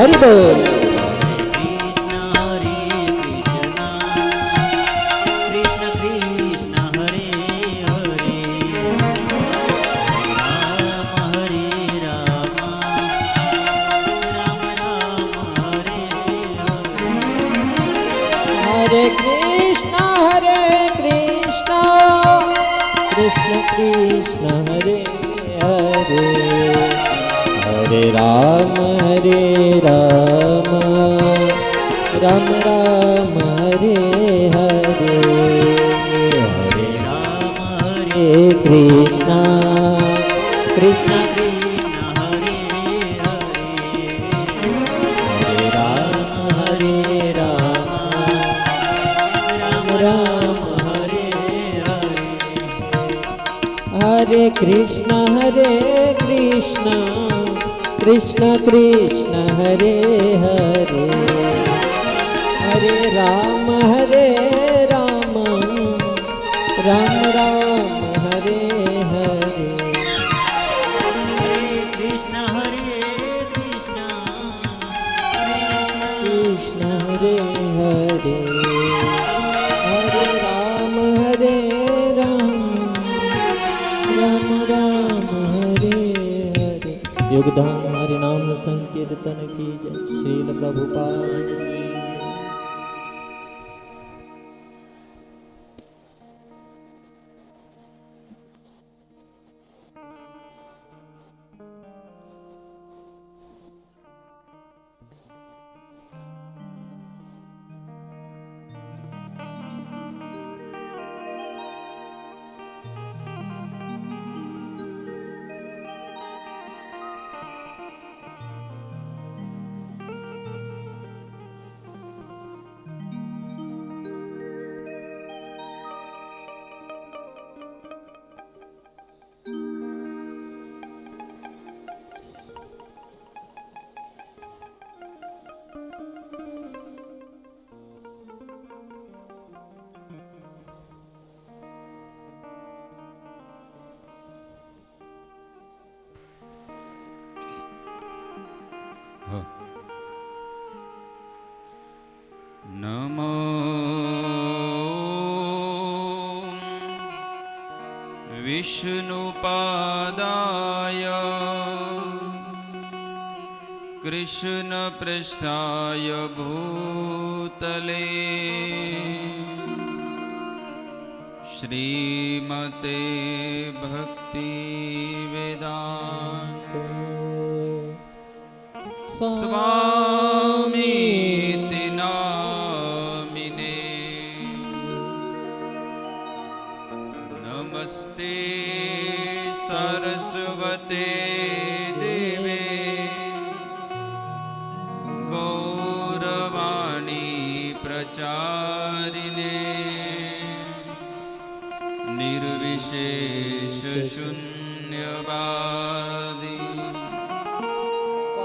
હરિ બોલ. હરે કૃષ્ણ કૃષ્ણ હરે હરે, હરે રામ રામ રામ હરે હરે, હરે રામ હરે કૃષ્ણ કૃષ્ણ હરે રામ રામ હરે હરે, હરે કૃષ્ણ કૃષ્ણ કૃષ્ણ હરે હરે, હરે રામ રામ રામ હરે હરે, કૃષ્ણ હરે હરે, હરે રામ રામ હરે હરે. योगदान हरि नाम संकीर्तन की जय. श्रील प्रभुपाद. નમો વિષ્ણુપાદાય કૃષ્ણપૃષ્ઠાય ભૂતલે શ્રીમતે ભક્તિવેદાંત સ્વામીતિ નામિને. નમસ્તે સરસ્વતે દેવે ગૌરવાણી પ્રચારિને નિર્વિશેષ શૂન્યવાદી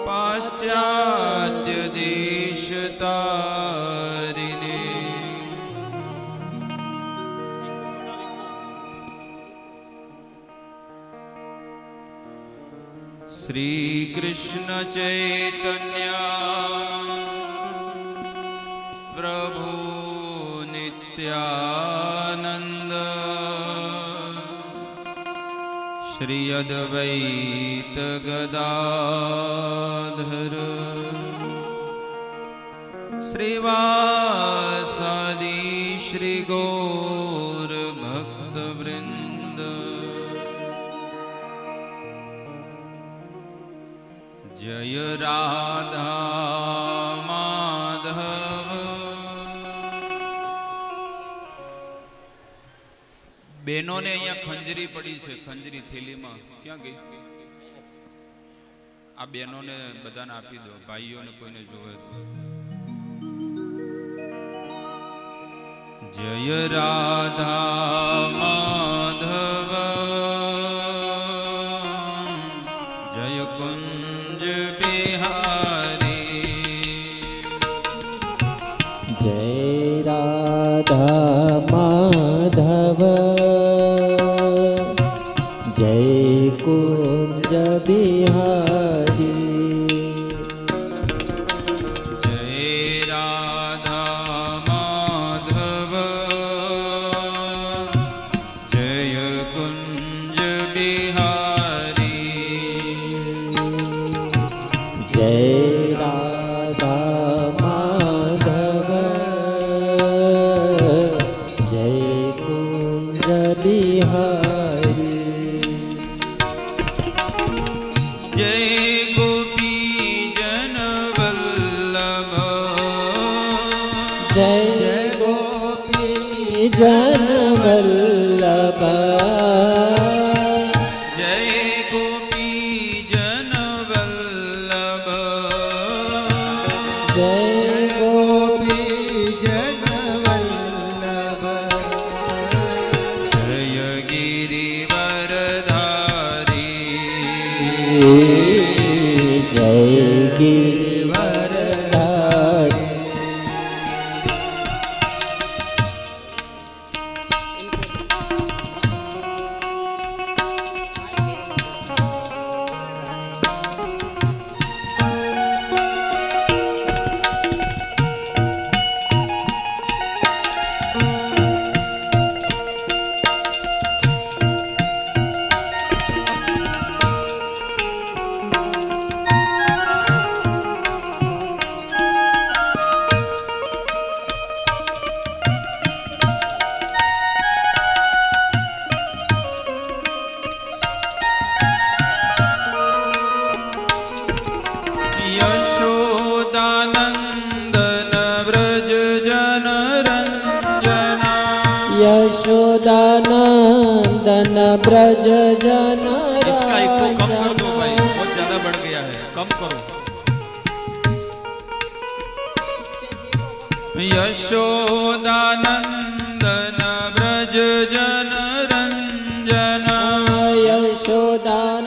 પાશ્ચાત્ય દેશ તારિને. શ્રી કૃષ્ણ ચૈતન્ય પ્રભુ નિત્યાનંદ શ્રી અદ્વૈત ગદાધર શ્રીવાસાદિ શ્રી ગૌર ભક્તવૃંદ. જય રાધા માધવ. બહેનોને અહીંયા ખંજરી પડી છે, ખંજરી થેલીમાં ક્યાં ગઈ? આ બહેનોને બધાને આપી દો, ભાઈઓને કોઈને જોવે તો. જય રાધા માધવ જય કુંજ બિહારી. જય રાધા માધવ જય કુંજ બિહારી. જન વલ્લભ જય ગોપી જન વલ્લભ જય ગોપી જન વલ્લભ જય ગિરિવરધારી જય ગિરિવરધારી યશોદાનંદન વ્રજ જન રંજના यशोदानंदन ब्रज जन इसका इको कम कर दो भाई, बहुत ज्यादा बढ़ गया है, कम करो। यशोदानंदन व्रज जन रंजना यशोदानंदन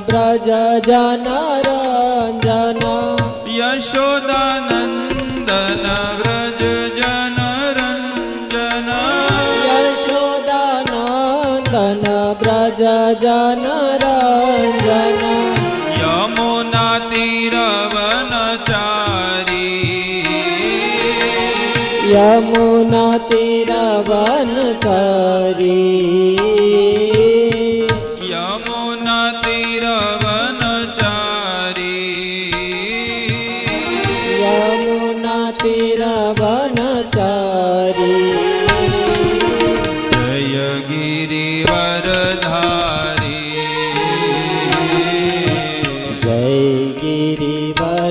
ब्रज जन रंजना यशोदानंदन व्रज जन रंजना यशोदानंदन ब्रज जन रंजना यमुना तीरवनचारी यमुना तीरवनचारी यमुना तीरवनचारी यमुना तीरवनचारी जय गिरिवरधारी जय गिरिवरधारी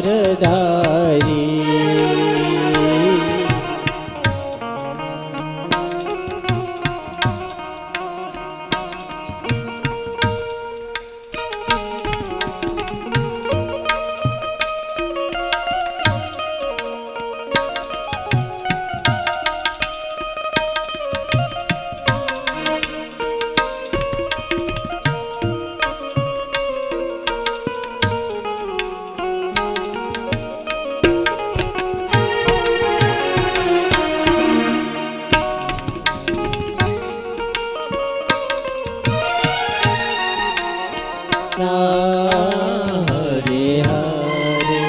हरे हरे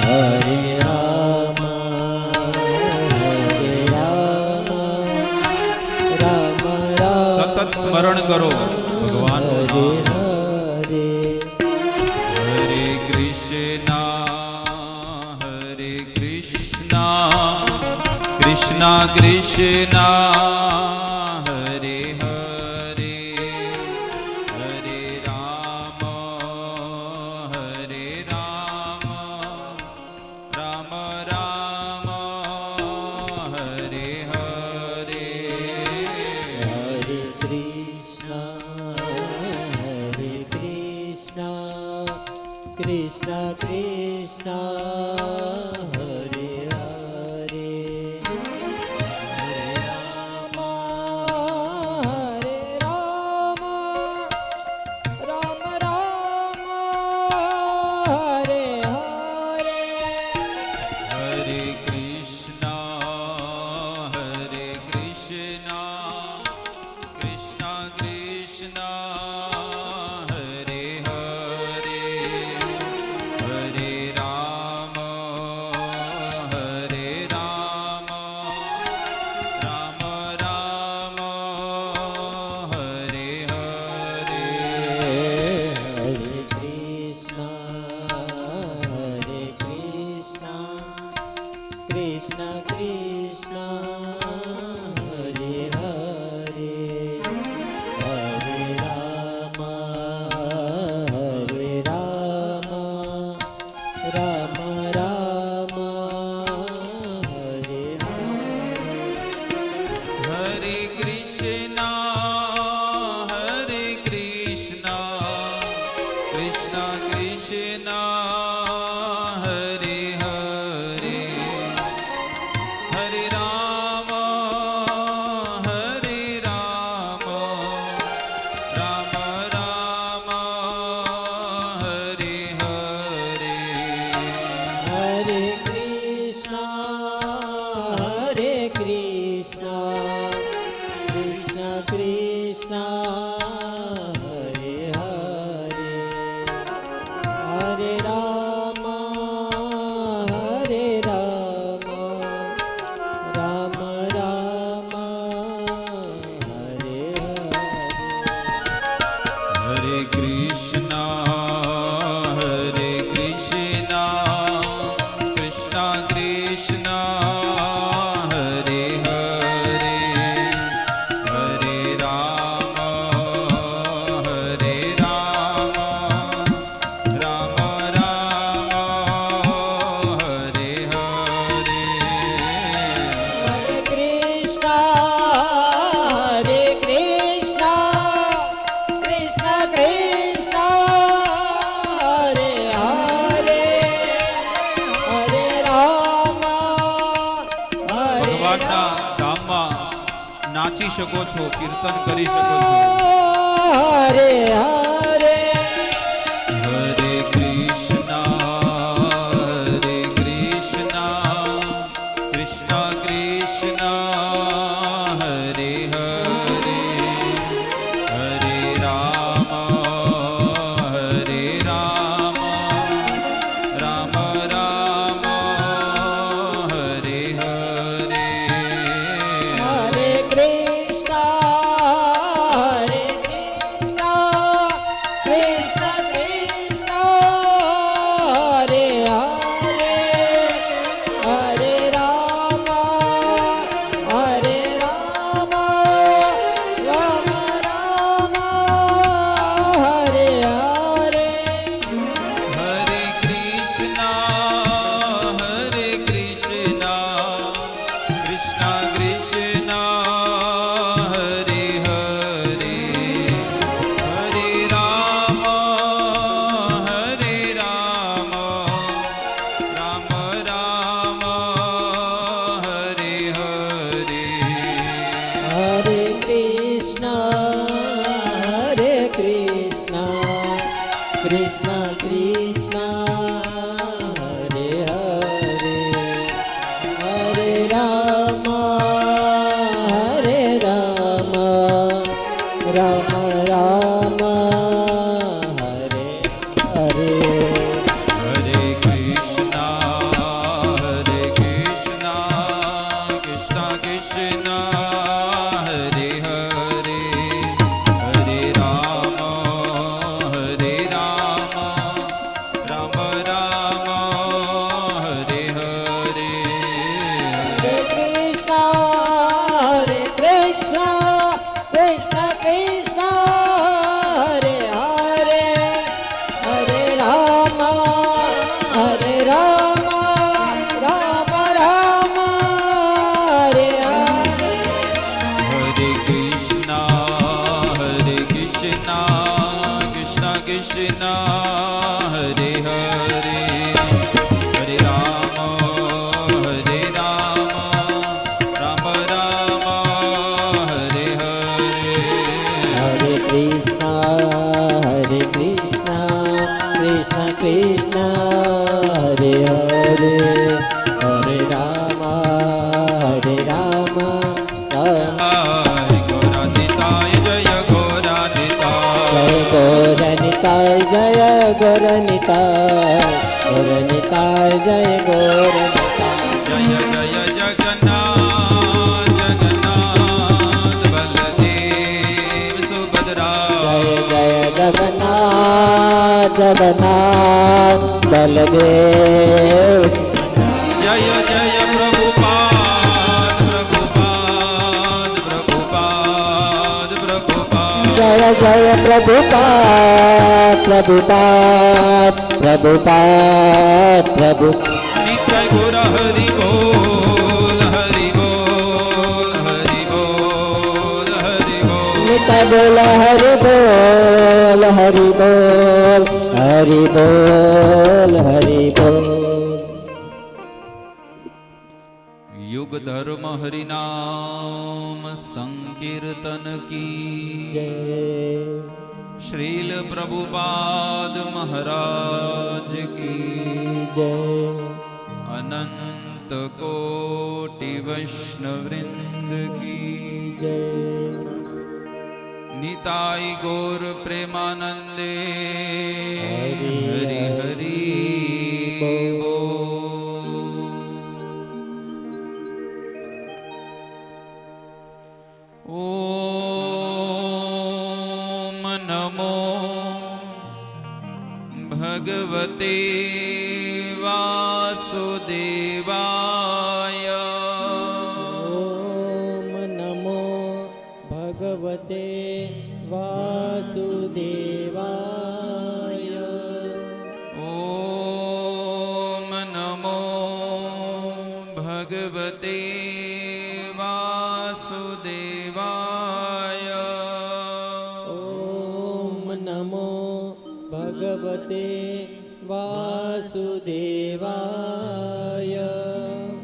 हरे राम राम राम सतत स्मरण करो भगवान हरे हरे हरे कृष्णा कृष्णा कृष्णा हरे हरे हरे राम राम राम हरे हरे हरे कृष्णा कृष्ण कृष्ण हरे हरे हरे राम राम राम हरे हरे हरे कृष्णा कृष्णा कृष्णा हरे हरे हरे राम राम राम हरे हरे हरे कृष्ण कृष्ण कृष्ण हरे हरे हरे राम राम राम हरे हरे નાચી શકો છો, કીર્તન કરી શકો છો. હરે હરે હરે કૃષ્ણ કૃષ્ણ કૃષ્ણ હરે હરે, હરે રામ રામ રામ હરે હરે. હરે કૃષ્ણ કૃષ્ણ કૃષ્ણ હરે હરે, હરે રામ રામ રામ હરે હરે. હરે કૃષ્ણ કૃષ્ણ કૃષ્ણ હરે હરે, હરે રામ રામ રામ હરે હરે. હરે કૃષ્ણ કૃષ્ણ કૃષ્ણ હરે હરે, હરે રામ રામ રામ હરે હરે. હરે કૃષ્ણ કૃષ્ણ કૃષ્ણ હરે હરે, હરે રામ રામ રામ હરે હરે. હરે કૃષ્ણ કૃષ્ણ કૃષ્ણ હરે હરે, હરે રામ રામ રામ હરે હરે. હરે કૃષ્ણ કૃષ્ણ કૃષ્ણ હરે હરે, હરે રામ રામ રામ હરે હરે. હરે કૃષ્ણ કૃષ્ણ કૃષ્ણ હરે હરે, હરે રામ રામ હરે ગોરાનિતાય જય ગોરાનિતાય. જય ગોરનિતાય જય ગોરનિતાય, ગોરનિતાય જય ગોરનિતાય. જય જય જગન્નાથ જગન્નાથ બલદેવ સુભદ્રા. જય જય જગન્નાથ જગન્નાથ બલદેવ. જય જય પ્રભુપાદ પ્રભુપાદ પ્રભુપાદ પ્રભુપાદ. જય જય પ્રભુપાદ પ્રભુપાદ પ્રભુપાદ પ્રભુ. નિત્ય ગુર હરિ બોલ હરિ બોલ હરિ બોલ હરિ બોલ. નિત્ય બોલ હરિ બોલ હરિ બોલ હરિ બોલ હરિ બોલ. યુગ ધર્મ હરિનામ સંકીર્તન કી જય. શ્રીલ પ્રભુપાદ મહારાજ કી જય. અનંત કોટિ વૈષ્ણવવૃંદ કી જય. નિતાઈ ગૌર પ્રેમાનંદે હરિ હરિ હરિ ઓમ નમો ભગવતે વાસુદેવાય. ઓમ નમો ભગવતે વાસુદેવાય. ઓમ નમો ભગવતે વાસુદેવાય. ઓમ નમો ભગવતે વાસુદેવાય.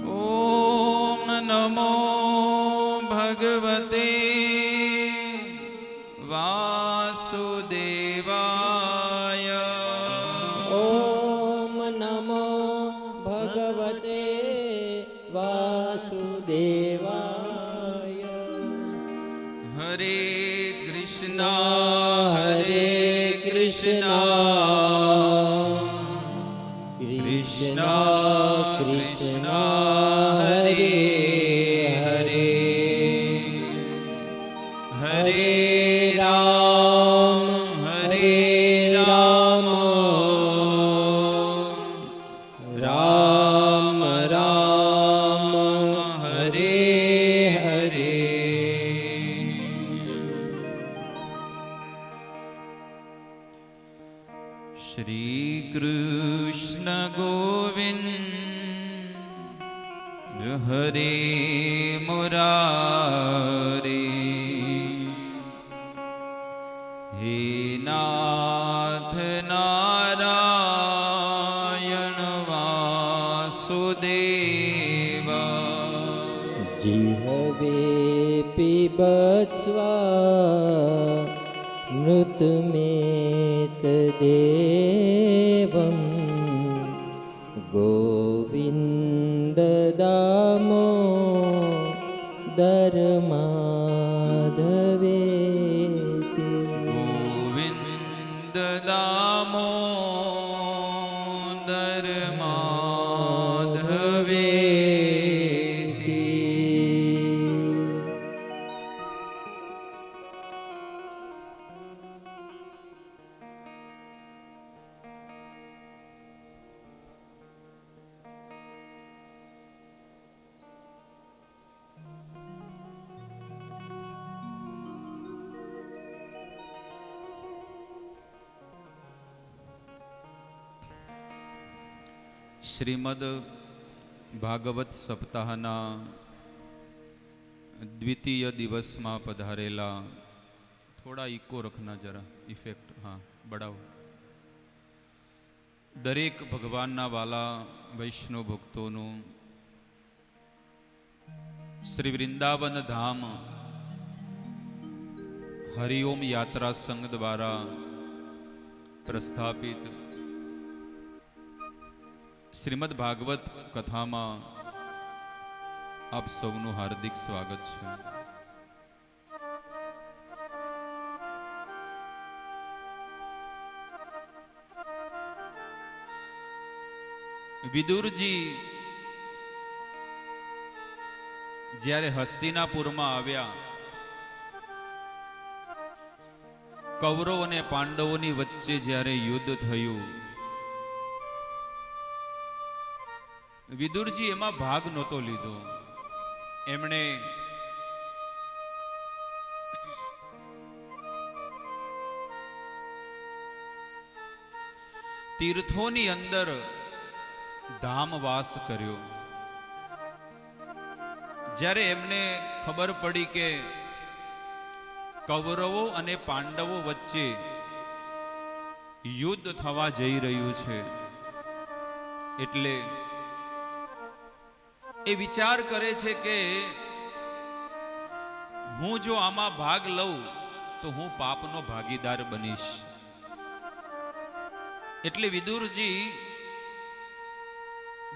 ઓમ નમો ભગવતે કૃષ્ણ કૃષ્ણ હરે હરે હરે રામ હરે રામ રામ રામ હરે હરે. શ્રી કૃષ્ણ ગોવિંદ હરે મુરારે હે નાથ નારાયણ વાસુદેવ. જીહવે પીબસ્વા નૃતમેત દેવં ગોવિંદ દામો દરમાધવેતિ. ગોવિંદ દામોદર માધવેતિ. શ્રીમદ ભાગવત સપ્તાહના દ્વિતીય દિવસમાં પધારેલા, થોડા ઇકો રખના જરા, ઇફેક્ટ હા બડાવો, દરેક ભગવાનના વાલા વૈષ્ણવ ભક્તોનું શ્રી વૃંદાવન ધામ હરિઓમ યાત્રા સંઘ દ્વારા પ્રસ્થાપિત શ્રીમદ ભાગવત કથામાં આપ સૌનું હાર્દિક સ્વાગત છે. વિદુરજી જ્યારે હસ્તિનાપુરમાં આવ્યા, કૌરવ અને પાંડવોની વચ્ચે જ્યારે યુદ્ધ થયું, વિદુરજી એમાં ભાગ નહોતો લીધો. એમણે તીર્થોની અંદર ધામવાસ કર્યો. જ્યારે એમને ખબર પડી કે કૌરવો અને પાંડવો વચ્ચે યુદ્ધ થવા જઈ રહ્યું છે, એટલે એ વિચાર કરે છે કે હું જો આમાં ભાગ લઉં તો હું પાપનો ભાગીદાર બનીશ. એટલે વિદુરજી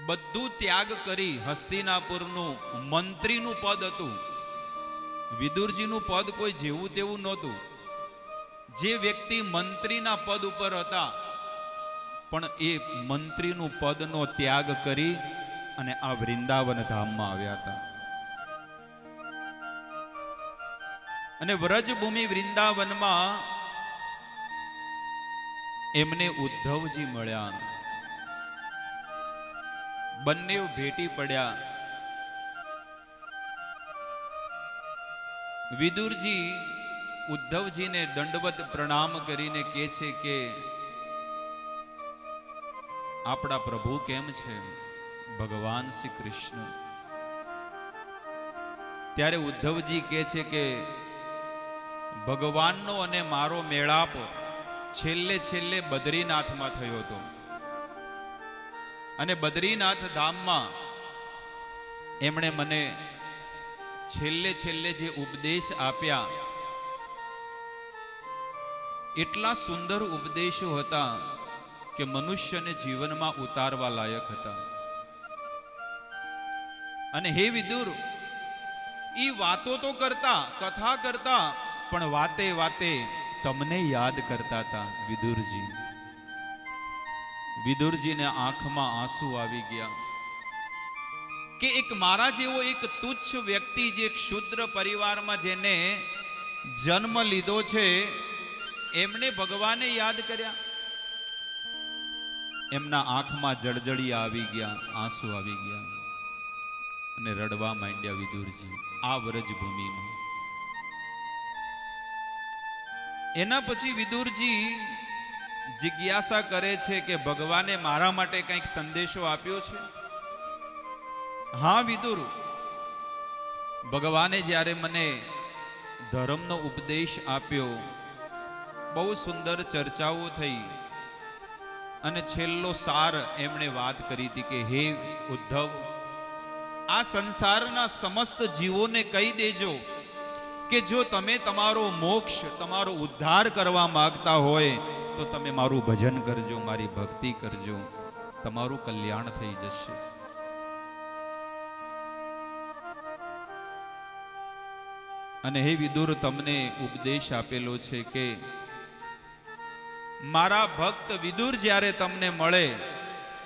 બધું ત્યાગ કરી, હસ્તિનાપુરનું મંત્રીનું પદ હતું. વિદુરજીનું પદ કોઈ જેવું તેવું નહોતું. જે વ્યક્તિ મંત્રીના પદ ઉપર હતા, પણ એ મંત્રીનું પદનો ત્યાગ કરી અને આ વૃંદાવન ધામમાં આવ્યા હતા. અને વ્રજભૂમિ વૃંદાવનમાં એમને ઉદ્ધવજી મળ્યા. બંને ભેટી પડ્યા. વિદુરજી ઉદ્ધવજીને દંડવત પ્રણામ કરીને કહે છે કે આપણા પ્રભુ કેમ છે, ભગવાન શ્રી કૃષ્ણ. ત્યારે ઉદ્ધવજી કહે છે કે ભગવાનનો અને મારો મેળાપ છેલ્લે બદ્રીનાથમાં થયો હતો. અને બદ્રીનાથ ધામમાં એમણે મને છેલ્લે જે ઉપદેશ આપ્યા, એટલા સુંદર ઉપદેશો હતા કે મનુષ્યને જીવનમાં ઉતારવા લાયક હતા. અને હે વિદુર, ઈ વાતો તો કરતા, કથા કરતા, પણ વાતે તમને યાદ કરતા હતા. વિદુરજી વિદુરજીને આંખમાં આંસુ આવી ગયા કે એક મારા જેવો એક તુચ્છ વ્યક્તિ, જે ક્ષુદ્ર પરિવારમાં જેને જન્મ લીધો છે, એમને ભગવાને યાદ કર્યા. એમના આંખમાં જળજળિયા આવી ગયા, આંસુ આવી ગયા અને રડવા માંડ્યા વિદુરજી આ વ્રજભૂમિમાં. એના પછી વિદુરજી જિજ્ઞાસા કરે છે કે ભગવાને મારા માટે કંઈક સંદેશો આપ્યો છે. હા વિદુર, ભગવાને જ્યારે મને ધર્મનો ઉપદેશ આપ્યો, બહુ સુંદર ચર્ચાઓ થઈ અને છેલ્લો સાર એમણે વાત કરી હતી કે હે ઉદ્ધવ, આ સંસારના સમસ્ત જીવોને કહી દેજો કે જો તમે તમારો મોક્ષ, તમારો ઉદ્ધાર કરવા માંગતા હોય તો તમે મારું ભજન કરજો, મારી ભક્તિ કરજો, તમારું કલ્યાણ થઈ જશે. અને હે વિદુર, તમને ઉપદેશ આપેલો છે કે મારા ભક્ત વિદુર જ્યારે તમને મળે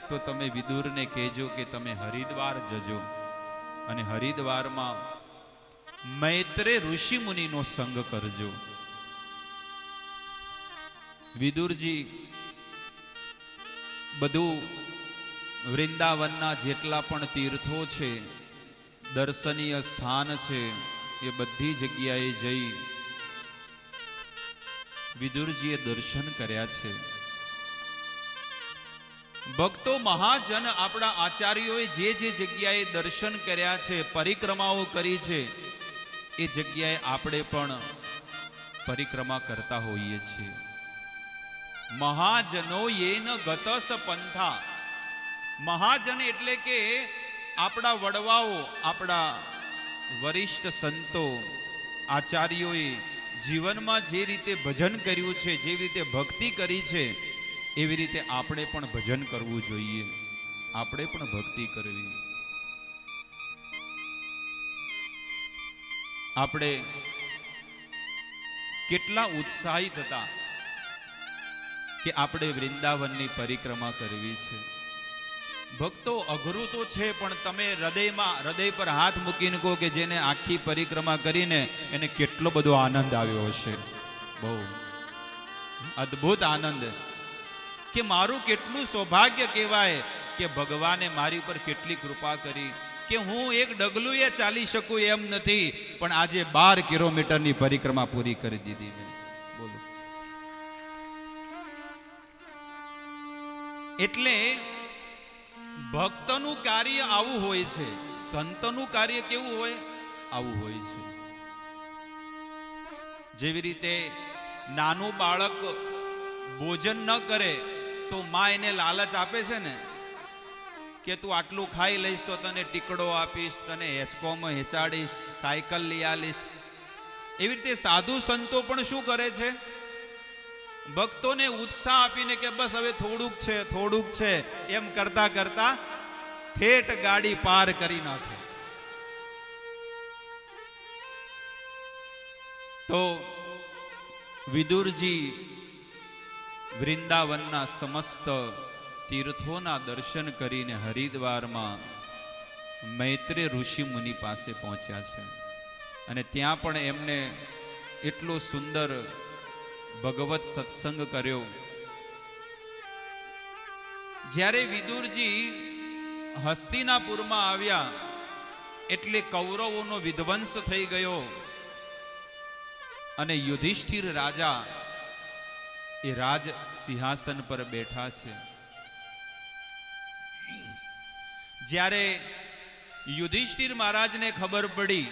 તો તમે વિદુરને કહેજો કે તમે હરિદ્વાર જજો અને હરિદ્વારમાં મૈત્રે ઋષિ મુનિનો સંગ કરજો. વિદુરજી બધું વૃંદાવનના જેટલા પણ તીર્થો છે, દર્શનીય સ્થાન છે, એ બધી જગ્યાએ જઈ વિદુરજીએ દર્શન કર્યા છે. ભક્તો મહાજન આપણા આચાર્યોએ જે જે જગ્યાએ દર્શન કર્યા છે, પરિક્રમાઓ કરી છે, એ જગ્યાએ આપણે પણ પરિક્રમા કરતા હોઈએ છીએ. મહાજનો યેન ગતસ પંથા. મહાજન એટલે કે આપણા વડવાઓ, આપણા વરિષ્ઠ સંતો, આચાર્યોએ જીવનમાં જે રીતે ભજન કર્યું છે, જે રીતે ભક્તિ કરી છે, એવી રીતે આપણે પણ ભજન કરવું જોઈએ, આપણે પણ ભક્તિ કરવી. આપણે કેટલા ઉત્સાહિત હતા કે આપણે વૃંદાવનની પરિક્રમા કરવી છે. ભક્તો અઘરું તો છે, પણ તમે હૃદય પર હાથ મૂકીને કહો કે જેને આખી પરિક્રમા કરીને એને કેટલો બધો આનંદ આવ્યો હશે. બહુ અદ્ભુત આનંદ, કે મારું કેટલું સૌભાગ્ય કહેવાય કે ભગવાને મારી ઉપર કેટલી કૃપા કરી કે હું એક ડગલું એ ચાલી શકું એમ નથી, પણ આજે 12 કિલોમીટરની પરિક્રમા પૂરી કરી દીધી મેં. બોલો. એટલે ભક્તનું કાર્ય આવું હોય છે, સંતનું કાર્ય કેવું હોય? આવું હોય છે. જેવી રીતે નાનું બાળક ભોજન ન કરે તો માં એને લાલચ આપે છે ને કે તું આટલું ખાઈ લઈશ તો તને ટીકડો આપીશ, તને હેચકોમાં હેચાડીશ, સાયકલ લઈ આલીશ. એવી રીતે સાધુ સંતો પણ શું કરે છે? ભક્તોને ઉત્સાહ આપીને કે બસ હવે થોડુંક છે, થોડુંક છે, એમ કરતા કરતા ઠેઠ ગાડી પાર કરી નાખે. તો વિદુરજી વૃંદાવનના સમસ્ત તીર્થોના દર્શન કરીને હરિદ્વારમાં મૈત્રે ઋષિ મુનિ પાસે પહોંચ્યા છે. અને ત્યાં પણ એમને એટલો સુંદર ભગવત સત્સંગ કર્યો. જ્યારે વિદુરજી હસ્તિનાપુરમાં આવ્યા એટલે કૌરવોનો વિધ્વંસ થઈ ગયો અને યુધિષ્ઠિર રાજા એ રાજ સિંહાસન પર બેઠા છે. જ્યારે યુધિષ્ઠિર મહારાજને ખબર પડી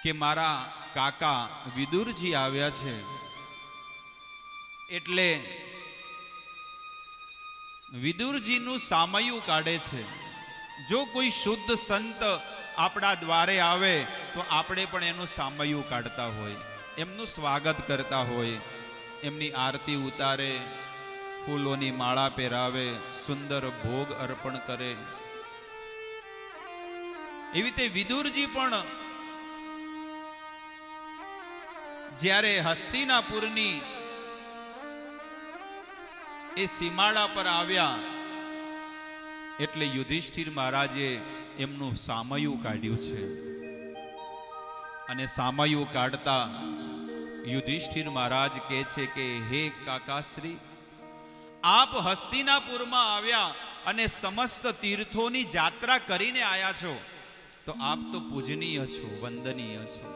કે મારા કાકા વિદુરજી આવ્યા છે, એટલે વિદુરજીનું સામયું કાઢે છે. જો કોઈ શુદ્ધ સંત આપણા દ્વારે આવે તો આપણે પણ એનું સામયું કાઢતા હોય, એમનું સ્વાગત કરતા હોય, એમની આરતી ઉતારે, ફૂલોની માળા પહેરાવે, સુંદર ભોગ અર્પણ કરે. એવી રીતે વિદુરજી પણ જ્યારે હસ્તિનાપુરની એ સીમાડા પર આવ્યા એટલે યુધિષ્ઠિર મહારાજે એમનું સામયું કાઢ્યું છે. અને સામયું કાઢતા યુધિષ્ઠિર મહારાજ કહે છે કે હે કાકાશ્રી, આપ હસ્તિનાપુરમાં આવ્યા અને સમસ્ત તીર્થોની જાત્રા કરીને આવ્યા છો, તો આપ તો પૂજનીય છો, વંદનીય છો.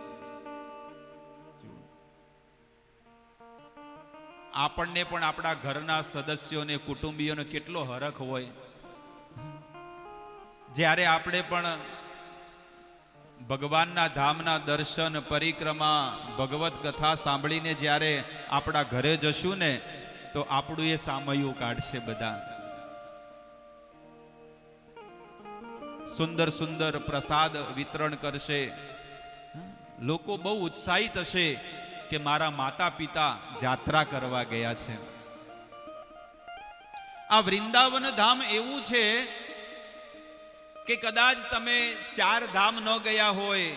આપણને પણ આપણા ઘરના સદસ્યોને, કુટુંબીઓને કેટલો હરખ હોય જ્યારે આપણે પણ ભગવાનના ધામના દર્શન, પરિક્રમા, ભગવત કથા સાંભળીને જ્યારે આપણા ઘરે જશું ને, તો આપણું એ સામયું કાઢશે. બધા સુંદર સુંદર પ્રસાદ વિતરણ કરશે. લોકો બહુ ઉત્સાહિત હશે કે મારા માતા પિતા જાત્રા કરવા ગયા છે. આ વૃંદાવન ધામ એવું છે કે કદાચ તમે 4 ધામ ન ગયા હોય,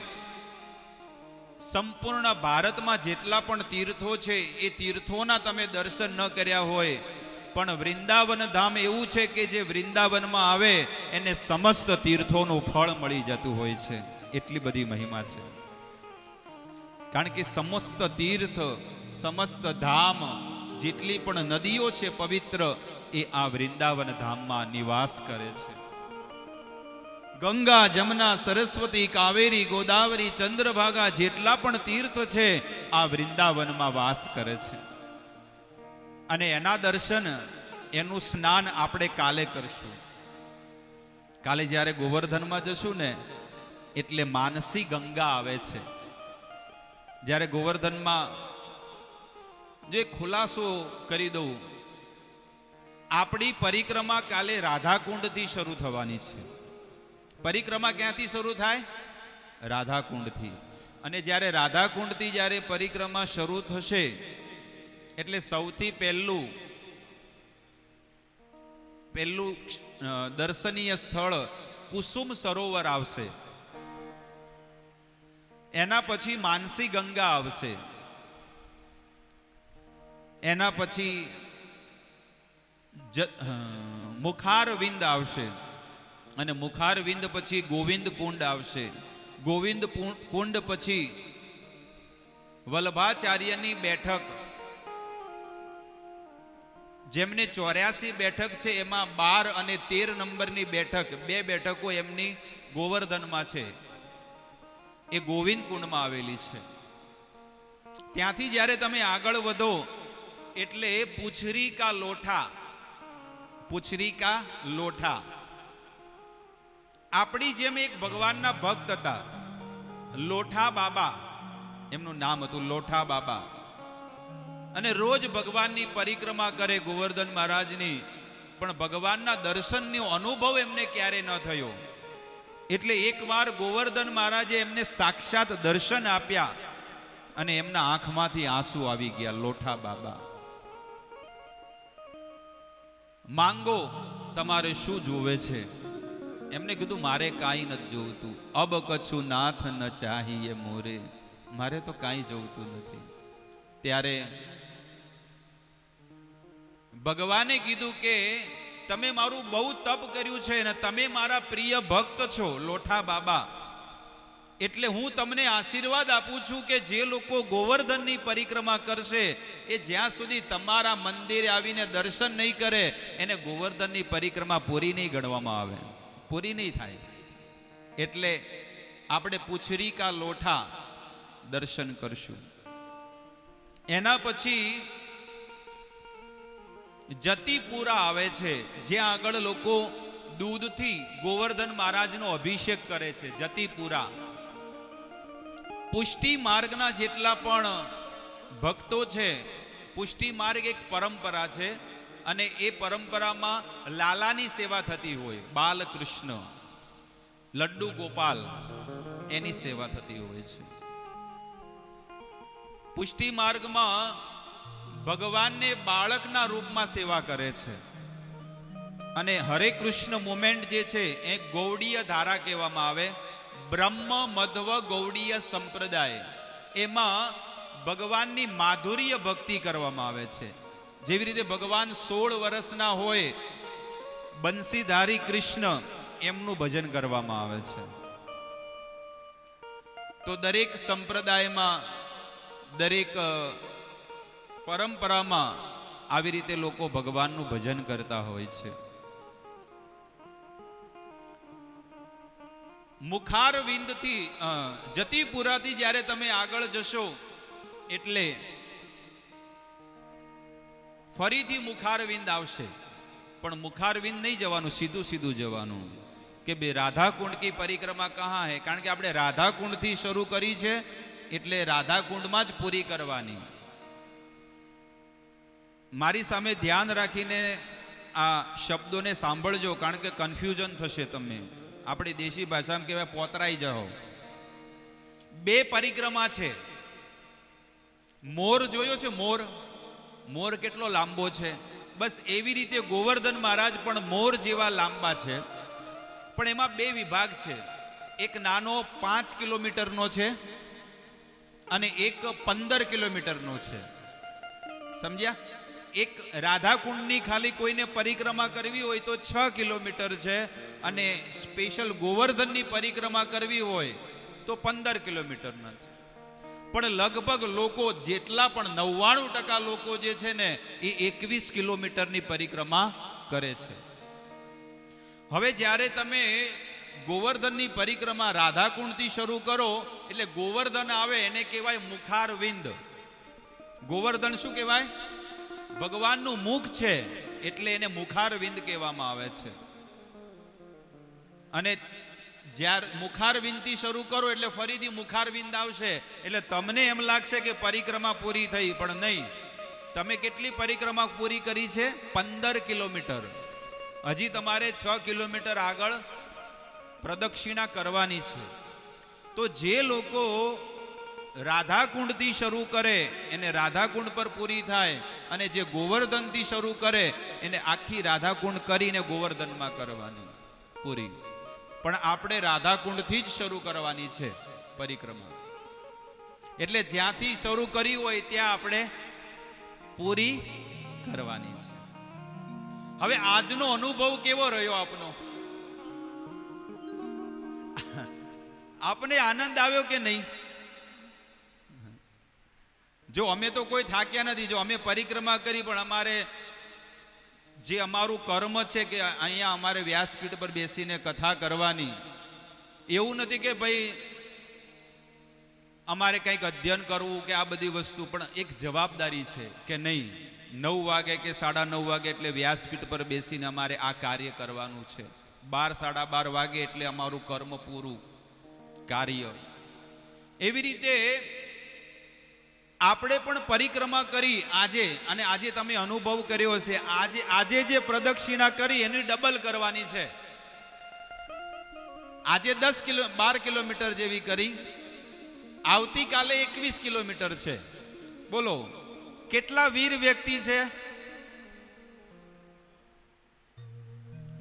સંપૂર્ણ ભારતમાં જેટલા પણ તીર્થો છે એ તીર્થોના તમે દર્શન ન કર્યા હોય, પણ વૃંદાવન ધામ એવું છે કે જે વૃંદાવનમાં આવે એને સમસ્ત તીર્થોનું ફળ મળી જતું હોય છે. એટલી બધી મહિમા છે. કારણ કે સમસ્ત તીર્થ, સમસ્ત ધામ, જેટલી પણ નદીઓ છે પવિત્ર, એ આ વૃંદાવન ધામમાં નિવાસ કરે છે. ગંગા, જમના, સરસ્વતી, કાવેરી, ગોદાવરી, ચંદ્રભાગા જેટલા પણ તીર્થ છે આ વૃંદાવનમાં વાસ કરે છે. અને એના દર્શન, એનું સ્નાન આપણે કાલે કરશું. કાલે જ્યારે ગોવર્ધનમાં જશું ને, એટલે માનસી ગંગા આવે છે. જ્યારે ગોવર્ધનમાં જે ખુલાસો કરી દઉં, આપણી પરિક્રમા કાલે રાધાકુંડથી શરૂ થવાની છે. પરિક્રમા ક્યાંથી શરૂ થાય? રાધાકુંડથી. અને જ્યારે રાધાકુંડથી જ્યારે પરિક્રમા શરૂ થશે એટલે સૌથી પહેલું દર્શનીય સ્થળ કુસુમ સરોવર આવશે. એના પછી માનસી ગંગા આવશે. એના પછી મુખારવિંદ આવશે. અને મુખારવિંદ પછી ગોવિંદ કુંડ આવશે. ગોવિંદ કુંડ પછી વલ્ભાચાર્યની બેઠક, જેમને 84 બેઠક છે એમાં 12 અને 13 નંબરની બેઠક, 2 બેઠકો એમની ગોવર્ધનમાં છે, એ ગોવિંદ કુંડમાં આવેલી છે. ત્યાંથી જ્યારે તમે આગળ વધો એટલે પુછરીકા લોઠા, આપણી જેમ એક ભગવાનના ભક્ત હતા, લોઠા બાબા એમનું નામ હતું, લોઠા બાબા. અને રોજ ભગવાનની પરિક્રમા કરે ગોવર્ધન મહારાજની, પણ ભગવાનના દર્શનનો અનુભવ એમને ક્યારે ન થયો. એટલે એકવાર ગોવર્ધન મહારાજે એમને સાક્ષાત દર્શન આપ્યા અને એમના આંખમાંથી આંસુ આવી ગયા. લોઠા બાબા, માંગો, તમારે શું જોવે છે? એમને કીધું મારે કાંઈ નથી જોવતું. અબ કછું નાથ ન ચાહીએ મોરે, મારે તો કાંઈ જોવતું નથી. ત્યારે ભગવાને કીધું કે તમે મારું બહુ તપ કર્યું છે અને તમે મારા પ્રિય ભક્ત છો લોઠા બાબા, એટલે હું તમને આશીર્વાદ આપું છું કે જે લોકો ગોવર્ધનની પરિક્રમા કરશે એ જ્યાં સુધી તમારા મંદિરે આવીને દર્શન નહીં કરે એને ગોવર્ધનની પરિક્રમા પૂરી નહીં ગણવામાં આવે, પૂરી નહીં થાય. એટલે આપણે પુછરીકા લોઠા દર્શન કરશું. એના પછી જતીપુરા આવે છે, જ્યાં આગળ લોકો દૂધથી ગોવર્ધન મહારાજનો અભિષેક કરે છે. જતીપુરા. પુષ્ટિ માર્ગના જેટલા પણ ભક્તો છે, પુષ્ટિ માર્ગ એક પરંપરા છે અને એ પરંપરામાં લાલાની સેવા થતી હોય, બાલકૃષ્ણ, લડ્ડુ ગોપાલ, એની સેવા થતી હોય છે. પુષ્ટિ માર્ગમાં ભગવાનને બાળકના રૂપમાં સેવા કરે છે. અને હરે કૃષ્ણ મુમેન્ટ જે છે એ ગૌડીય ધારા કહેવામાં આવે, બ્રહ્મ મધ્વ ગૌડીય સંપ્રદાય. એમાં ભગવાનની માધુર્ય ભક્તિ કરવામાં આવે છે. જેવી રીતે ભગવાન 16 વર્ષના હોય બંસીધારી કૃષ્ણ, એમનું ભજન કરવામાં આવે છે. તો દરેક સંપ્રદાયમાં, દરેક પરંપરામાં આવી રીતે લોકો ભગવાનનું ભજન કરતા હોય છે. મુખારવિંદથી જતીપુરાથી જ્યારે તમે આગળ જશો એટલે ફરીથી મુખારવિંદ આવશે. પણ મુખારવિંદ નહીં જવાનું, સીધું સીધું જવાનું કે બે રાધાકુંડ કી પરિક્રમા કહા હે. કારણ કે આપણે રાધાકુંડથી શરૂ કરી છે એટલે રાધાકુંડમાં જ પૂરી કરવાની. મારી સામે ધ્યાન રાખીને આ શબ્દોને સાંભળજો, કારણ કે કન્ફ્યુઝન થશે. તમે આપણી દેશી ભાષામાં કહેવાય પોતરાઈ જાઓ. 2 પરિક્રમા છે. મોર જોયો છે? મોર, મોર કેટલો લાંબો છે? બસ એવી રીતે ગોવર્ધન મહારાજ પણ મોર જેવા લાંબા છે. પણ એમાં 2 વિભાગ છે. એક નાનો 5 કિલોમીટરનો છે અને એક 15 કિલોમીટરનો છે. સમજ્યા? એક રાધાકુંડની ખાલી કોઈને પરિક્રમા કરવી હોય તો 6 કિલોમીટર છે, અને સ્પેશિયલ ગોવર્ધનની પરિક્રમા કરવી હોય તો 15 કિલોમીટરના છે. પણ લગભગ લોકો જેટલા પણ 99% લોકો જે છે ને એ 21 કિલોમીટરની પરિક્રમા કરે છે. હવે જ્યારે તમે ગોવર્ધનની પરિક્રમા રાધાકુંડથી શરૂ કરો એટલે ગોવર્ધન આવે એને કહેવાય મુખારવિંદ. ગોવર્ધન શું કહેવાય? ભગવાનનું મુખ છે, એટલે એને મુખારવિંદ કહેવામાં આવે છે. અને જ્યારે મુખારવિંદથી શરૂ કરો એટલે ફરીથી મુખારવિંદ આવશે, એટલે તમને એમ લાગશે કે પરિક્રમા પૂરી થઈ, પણ નહીં. તમે કેટલી પરિક્રમા પૂરી કરી છે? 15 કિલોમીટર. હજી તમારે 6 કિલોમીટર આગળ પ્રદક્ષિણા કરવાની છે. તો જે લોકો રાધાકુંડથી શરૂ કરે એને રાધાકુંડ પર પૂરી થાય, અને જે ગોવર્ધનથી શરૂ કરે એને આખી રાધાકુંડ કરીને ગોવર્ધનમાં કરવાની પૂરી. પણ આપણે રાધાકુંડથી જ શરૂ કરવાની છે પરિક્રમા. એટલે જ્યાંથી શરૂ કરી હોય ત્યાં આપણે પૂરી કરવાની છે. હવે આજનો અનુભવ કેવો રહ્યો આપનો? આપને આનંદ આવ્યો કે નહીં? જો અમે તો કોઈ થાક્યા નથી. જો અમે પરિક્રમા કરી, પણ અમારે જે અમારું કર્મ છે કે અહીંયા અમારે વ્યાસપીઠ પર બેસીને કથા કરવાની, એવું નથી કે ભાઈ અમારે કંઈક અધ્યયન કરવું કે આ બધી વસ્તુ, પણ એક જવાબદારી છે કે નહીં 9 વાગે કે 9:30 વાગે એટલે વ્યાસપીઠ પર બેસીને અમારે આ કાર્ય કરવાનું છે. 12, 12:30 વાગે એટલે અમારું કર્મ પૂરું કાર્ય. એવી રીતે આપણે પણ પરિક્રમા કરી આજે, અને આજે તમે અનુભવ કર્યો હશે, આજે જે પ્રદક્ષિણા કરી એની ડબલ કરવાની છે. આજે 12 કિલોમીટર જેવી કરી, આવતીકાલે 21 કિલોમીટર છે. બોલો કેટલા વીર વ્યક્તિ છે?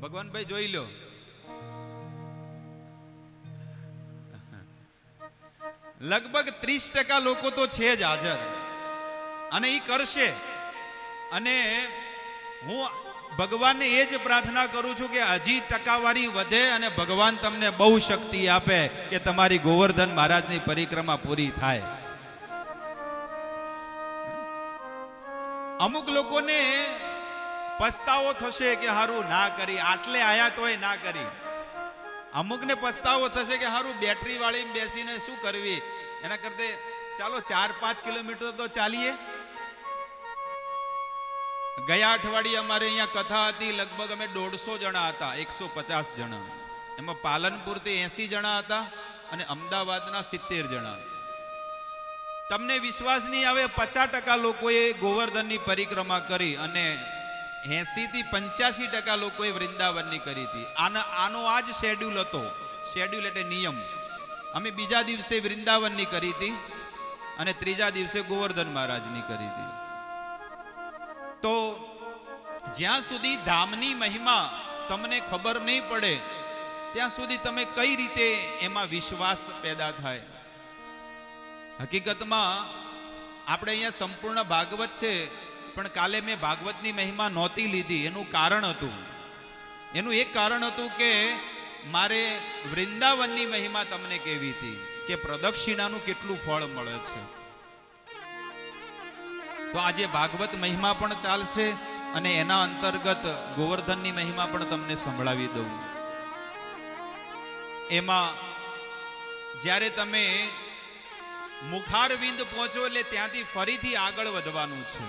ભગવાનભાઈ જોઈ લો. લગભગ 30% લોકો તો છે જ હાજર, અને એ કરશે. અને હું ભગવાનને એ જ પ્રાર્થના કરું છું કે હજી ટકાવારી વધે અને ભગવાન તમને બહુ શક્તિ આપે કે તમારી ગોવર્ધન મહારાજની પરિક્રમા પૂરી થાય. અમુક લોકોને પસ્તાવો થશે કે હારું ના કરી, આટલે આયા તોય ના કરી. અમુકને પસ્તાવો થશે કે હારું બેટરી વાળી બેસીને શું કરવી, એના કરતા ચાલો 4-5 કિલોમીટર તો ચાલીએ. ગયા અઠવાડિયે અમારે અહીંયા કથા હતી, લગભગ અમે 150 જણા હતા, 150 જણા. એમાં પાલનપુરથી 80 જણા હતા અને અમદાવાદના 70 જણા. તમને વિશ્વાસ નહીં આવે, 50% લોકોએ ગોવર્ધનની પરિક્રમા કરી અને 80 થી 85% લોકોએ વૃંદાવનની કરી હતી. આનો આ જ શેડ્યુલ હતો. શેડ્યુલ એટલે નિયમ. અમે બીજા દિવસે વૃંદાવનની કરી હતી અને ત્રીજા દિવસે ગોવર્ધન મહારાજની કરી હતી. તો જ્યાં સુધી ધામની મહિમા તમને ખબર નહીં પડે ત્યાં સુધી તમે કઈ રીતે એમાં વિશ્વાસ પેદા થાય? હકીકતમાં આપણે અહીંયા સંપૂર્ણ ભાગવત છે, પણ કાલે મેં ભાગવતની મહિમા નહોતી લીધી. એનું કારણ હતું, એનું એક કારણ હતું કે મારે વૃંદાવનની મહિમા તમને કેવી હતી કે પ્રદક્ષિણાનું કેટલું ફળ મળે છે. તો આજે ભાગવત મહિમા પણ ચાલશે અને એના અંતર્ગત ગોવર્ધનની મહિમા પણ તમને સંભળાવી દઉં. એમાં જ્યારે તમે મુખારવિંદ પહોંચો એટલે ત્યાંથી ફરીથી આગળ વધવાનું છે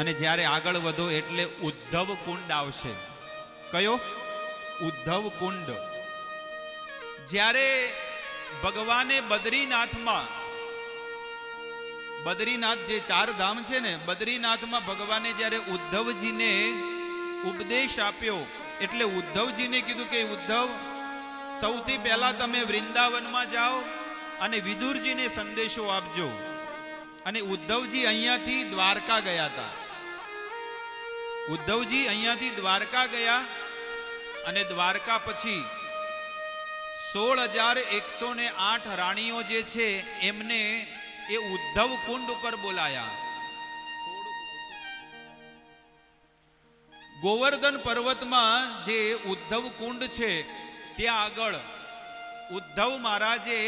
અને જ્યારે આગળ વધો એટલે ઉદ્ધવ કુંડ આવશે. કયો? ઉદ્ધવ કુંડ. જ્યારે ભગવાને બદ્રીનાથમાં, બદ્રીનાથ જે 4 ધામ છે ને, બદ્રીનાથમાં ભગવાને જ્યારે ઉદ્ધવજીને ઉપદેશ આપ્યો એટલે ઉદ્ધવજીને કીધું કે ઉદ્ધવ, સૌથી પહેલા તમે વૃંદાવનમાં જાઓ અને વિદુરજીને સંદેશો આપજો. અને ઉદ્ધવજી અહીંયાથી દ્વારકા ગયા હતા. ઉદ્ધવજી અહીંયાથી દ્વારકા ગયા અને દ્વારકા પછી 16,108 રાણીઓ જે છે એમને એ ઉદ્ધવ કુંડ ઉપર બોલાયા. ગોવર્ધન પર્વતમાં જે ઉદ્ધવ કુંડ છે ત્યાં આગળ ઉદ્ધવ મહારાજે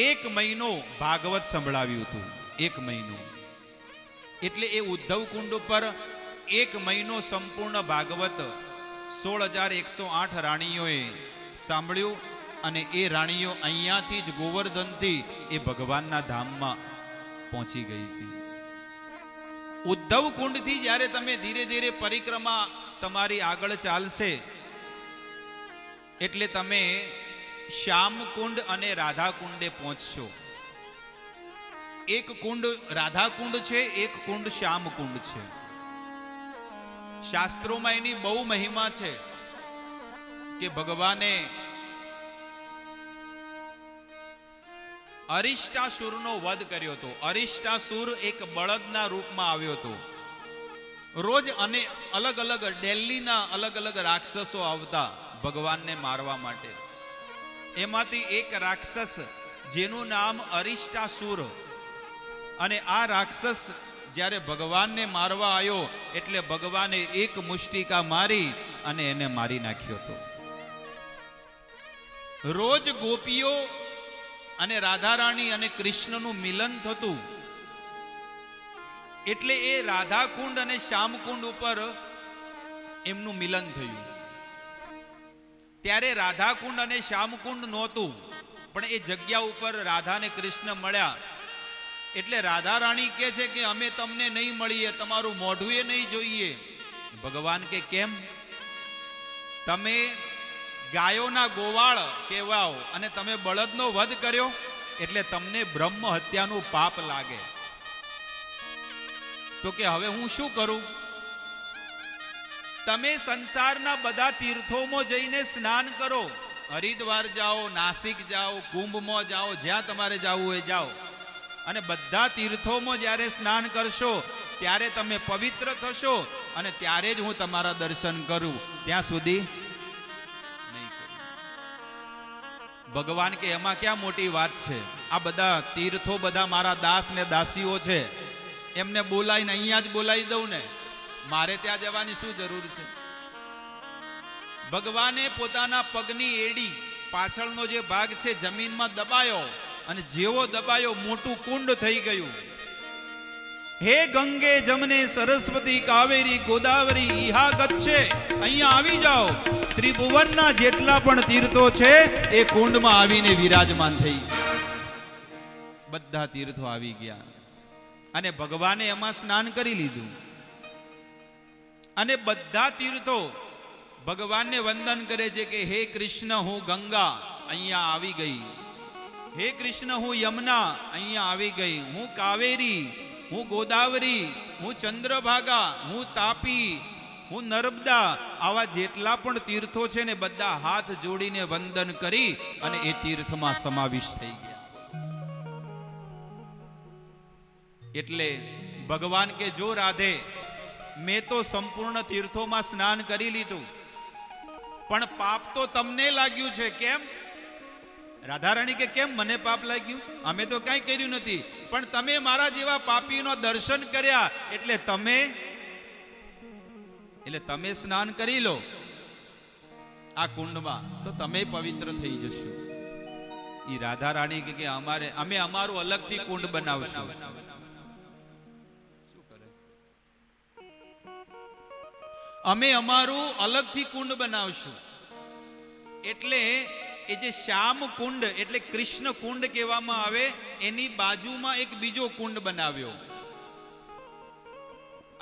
1 મહિનો ભાગવત સંભળાવ્યું હતું. 1 મહિનો એટલે એ ઉદ્ધવ કુંડ ઉપર 1 મહિનો સંપૂર્ણ ભાગવત 16,108 રાણીઓએ સાંભળ્યું અને એ રાણીઓ અહીંયાથી જ ગોવર્ધનથી એ ભગવાનના ધામમાં પહોંચી ગઈ હતી. ઉદ્ધવ કુંડથી જ્યારે તમે ધીરે ધીરે પરિક્રમા તમારી આગળ ચાલશે એટલે તમે શ્યામ કુંડ અને રાધા કુંડે પહોંચશો. એક કુંડ રાધા કુંડ છે, એક કુંડ શ્યામ કુંડ છે. શાસ્ત્રોમાં એની બહુ મહિમા છે કે ભગવાને અરિષ્ટાસુરનો વધ કર્યો હતો. અરિષ્ટાસુર એક બળદના રૂપમાં આવ્યો હતો. રોજ અને અલગ અલગ દિલ્હીના અલગ અલગ રાક્ષસો આવતા ભગવાનને મારવા માટે. એમાંથી એક રાક્ષસ જેનું નામ અરિષ્ટાસુર, અને આ રાક્ષસ જ્યારે ભગવાનને મારવા આવ્યો એટલે ભગવાને એક મુષ્ટિકા મારી અને એને મારી નાખ્યો હતો. રોજ ગોપીઓ અને રાધા રાણી અને કૃષ્ણનું મિલન થતું એટલે એ રાધા કુંડ અને શ્યામ કુંડ ઉપર એમનું મિલન થયું. ત્યારે રાધા કુંડ અને શ્યામ કુંડ નહોતું, પણ એ જગ્યા ઉપર રાધા અને કૃષ્ણ મળ્યા એટલે રાધા રાણી કહે છે કે અમે તમને નહીં મળીએ, તમારું મોઢું એ નહીં જોઈએ. ભગવાન કે કેમ? તમે ગાયોના ગોવાળ કહેવાઓ અને તમે બળદનો વધ કર્યો એટલે તમને બ્રહ્મ હત્યાનું પાપ લાગે. તો કે હવે હું શું કરું? તમે સંસારના બધા તીર્થોમાં જઈને સ્નાન કરો. હરિદ્વાર જાઓ, નાસિક જાઓ, કુંભમાં જાઓ, જ્યાં તમારે જવું હોય જાઓ. અને બધા તીર્થોમાં જ્યારે સ્નાન કરશો ત્યારે તમે પવિત્ર થશો અને ત્યારે જ હું તમારા દર્શન કરું, ત્યાં સુધી નહીં કરું. ભગવાન કે એમાં ક્યાં મોટી વાત છે? આ બધા તીર્થો બધા મારા દાસ ને દાસીઓ છે, એમને બોલાવીને અહીંયા જ બોલાવી દઉં ને, મારે ત્યાં જવાની શું જરૂર છે? ભગવાને પોતાના પગની એડી પાછળનો જે ભાગ છે જમીનમાં દબાયો અને જેવો દબાયો મોટું કુંડ થઈ ગયું. હે ગંગે જમને સરસ્વતી કાવેરી ગોદાવરી ઈહા ગચ્છે, અહીંયા આવી જાઓ. ત્રિભુવનના જેટલા પણ તીર્થો છે એ કુંડમાં આવીને વિરાજમાન થઈ. બધા તીર્થો આવી ગયા અને ભગવાને એમાં સ્નાન કરી લીધું. અને બધા તીર્થો ભગવાનને વંદન કરે છે કે હે કૃષ્ણ, હું ગંગા અહીંયા આવી ગઈ. હે કૃષ્ણ, હું યમુના અહીંયા આવી ગઈ. હું કાવેરી, હું ગોદાવરી, હું ચંદ્રભાગા, હું તાપી, હું નર્મદા. આવા જેટલા પણ તીર્થો છે ને બધા હાથ જોડીને વંદન કરી અને એ તીર્થમાં સમાવિષ્ટ થઈ ગયા. એટલે ભગવાન કે જો રાધે, મેં તો સંપૂર્ણ તીર્થોમાં સ્નાન કરી લીધું, પણ પાપ તો તમને લાગ્યું છે. કેમ? રાધા રાણી કે કેમ મને પાપ લાગ્યું? અમે તો કાંઈ કર્યું નથી. પણ તમે મારા જેવા પાપીનો દર્શન કર્યા એટલે તમે સ્નાન કરી લો આ કુંડમાં, તો તમે પવિત્ર થઈ જશો. ઈ રાધા રાણી કે અમે અમારું અલગથી કુંડ બનાવશું. અમે અમારું અલગથી કુંડ બનાવશું. એટલે એ જે શ્યામ કુંડ એટલે કૃષ્ણ કુંડ કહેવામાં આવે, એની બાજુમાં એક બીજો કુંડ બનાવ્યો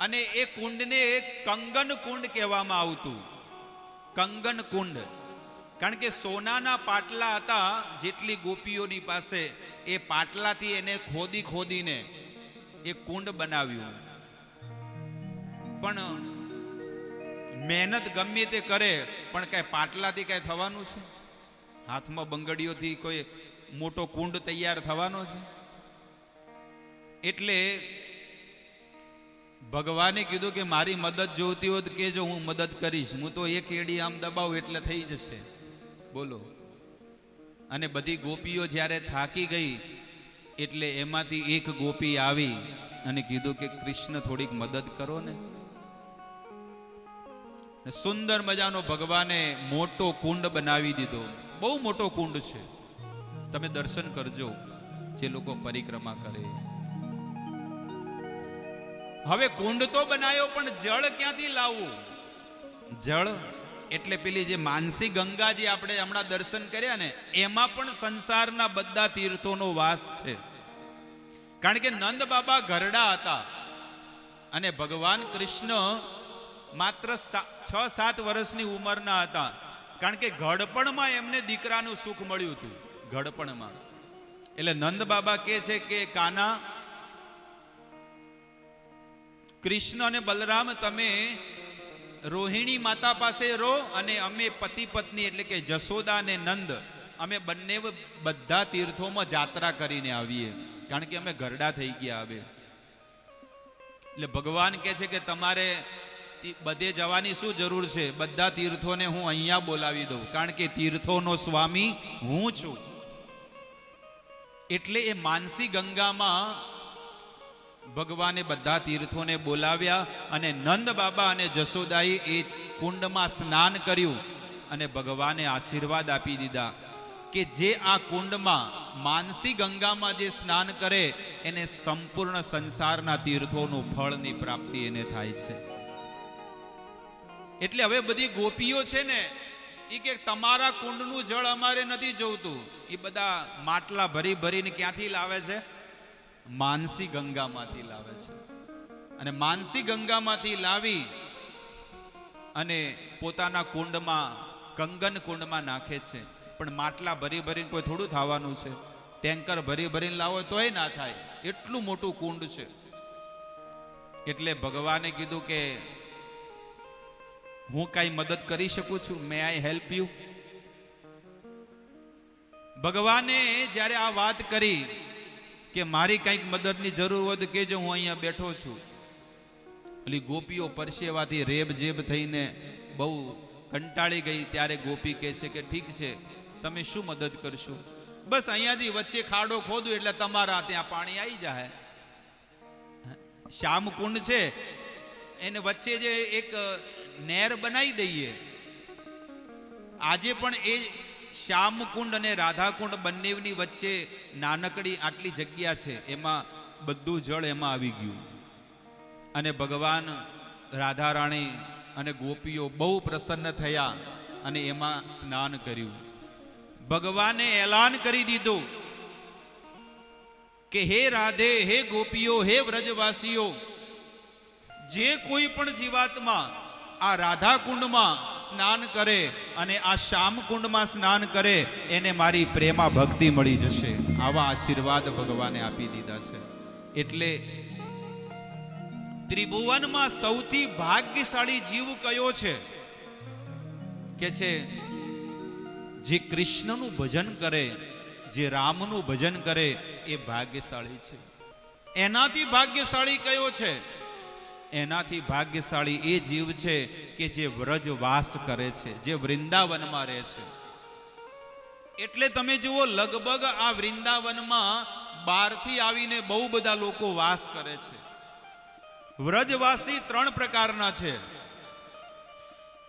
અને એ કુંડને કંગન કુંડ કહેવામાં આવતું. કંગન કુંડ, કારણ કે સોનાના પાટલા હતા જેટલી ગોપીઓની પાસે, એ પાટલાથી એને ખોદીને એ કુંડ બનાવ્યું. પણ મહેનત ગમે તે કરે પણ કઈ પાટલાથી કઈ થવાનું છે? હાથમાં બંગડીઓથી કોઈ મોટો કુંડ તૈયાર થવાનો છે? એટલે ભગવાને કીધું કે મારી મદદ જોઈતી હોય તો કેજો, હું મદદ કરીશ. હું તો એક એડી આમ દબાવું એટલે થઈ જશે. બોલો. અને બધી ગોપીઓ જ્યારે થાકી ગઈ એટલે એમાંથી એક ગોપી આવી અને કીધું કે કૃષ્ણ થોડીક મદદ કરો ને. સુંદર મજાનો ભગવાને મોટો કુંડ બનાવી દીધો. બહુ મોટો કુંડ છે, તમે દર્શન કરજો જે લોકો પરિક્રમા કરે. હવે કુંડ તો બનાવ્યો, પણ જળ ક્યાંથી લાવવું? જળ એટલે પેલી જે માનસી ગંગા જે આપણે હમણાં દર્શન કર્યા ને, એમાં પણ સંસારના બધા તીર્થોનો વાસ છે. કારણ કે નંદ બાબા ઘરડા હતા અને ભગવાન કૃષ્ણ માત્ર 6-7 વર્ષની ઉંમરના હતા. કારણ કે ઘડપણમાં એમને દીકરાનું સુખ મળ્યું હતું. ઘડપણમાં એટલે નંદ બાબા કહે છે કે કાના, કૃષ્ણ અને બલરામ તમે રોહિણી માતા પાસે રહો અને અમે પતિ પત્ની એટલે કે જશોદા અને નંદ અમે બંને બધા તીર્થોમાં જાત્રા કરીને આવીએ, કારણ કે અમે ઘરડા થઈ ગયા હવે. એટલે ભગવાન કહે છે કે તમારે બધે જવાની શું જરૂર છે? બધા તીર્થોને હું અહીંયા બોલાવી દઉં, કારણ કે તીર્થોનો સ્વામી હું છું. એટલે એ માનસી ગંગામાં ભગવાને બધા તીર્થોને બોલાવ્યા અને નંદ બાબા અને જશોદાએ એ કુંડમાં સ્નાન કર્યું અને ભગવાને આશીર્વાદ આપી દીધા કે જે આ કુંડમાં માનસી ગંગામાં જે સ્નાન કરે એને સંપૂર્ણ સંસારના તીર્થોનું ફળની પ્રાપ્તિ એને થાય છે. એટલે હવે બધી ગોપીઓ છે ને, એ કે તમારા કુંડનું જળ અમારે નથી જોઈતું. એ બધા માટલા ભરીને ક્યાંથી લાવે છે? માનસી ગંગામાંથી લાવે છે. અને માનસી ગંગામાંથી લાવી અને પોતાના કુંડમાં, કંગન કુંડમાં નાખે છે. પણ માટલા ભરીને કોઈ થોડું થવાનું છે? ટેન્કર ભરીને લાવો તોય ના થાય, એટલું મોટું કુંડ છે. એટલે ભગવાને કીધું કે હું કઈ મદદ કરી શકું છું? મે આઈ હેલ્પ યુ? ભગવાને જ્યારે આ વાત કરી કે મારી કંઈક મદદની જરૂર હોય તો કહેજો, હું અહીંયા બેઠો છું. એટલે ગોપીઓ પરસેવાથી રેબ-જેબ થઈને બહુ કંટાળી ગઈ. ત્યારે ગોપી કહે છે કે ઠીક છે, તમે શું મદદ કરશો? બસ અહીંયાથી વચ્ચે ખાડો ખોદું એટલે તમારા ત્યાં પાણી આવી જાય. શ્યામ કુંડ છે એને વચ્ચે જે એક નહેર બનાવી દઈએ. આજે પણ એ શ્યામ કુંડ અને રાધા કુંડ બંનેની વચ્ચે નાનકડી આટલી જગ્યા છે, એમાં બધું જળ એમાં આવી ગયું. અને ભગવાન રાધા રાણી અને ગોપીઓ બહુ પ્રસન્ન થયા અને એમાં સ્નાન કર્યું. ભગવાને એલાન કરી દીધું કે હે રાધે, હે ગોપીઓ, હે વ્રજવાસીઓ, જે કોઈ પણ જીવાત્મા આ રાધા કુંડમાં સ્નાન કરે અને આ શ્યામ કુંડમાં સ્નાન કરે એને મારી પ્રેમા ભક્તિ મળી જશે. આવા આશીર્વાદ ભગવાને આપી દીધા છે. એટલે ત્રિભુવનમાં સૌથી ભાગ્યશાળી જીવ કયો છે? કે છે જે કૃષ્ણનું ભજન કરે, જે રામનું ભજન કરે એ ભાગ્યશાળી છે. એનાથી ભાગ્યશાળી કયો છે? એનાથી ભાગ્યશાળી એ જીવ છે કે જે વ્રજવાસ કરે છે, જે વૃંદાવનમાં રહે છે. એટલે તમે જુઓ, લગભગ આ વૃંદાવનમાં બહારથી આવીને બહુ બધા લોકો વાસ કરે છે. વ્રજવાસી 3 પ્રકારના છે.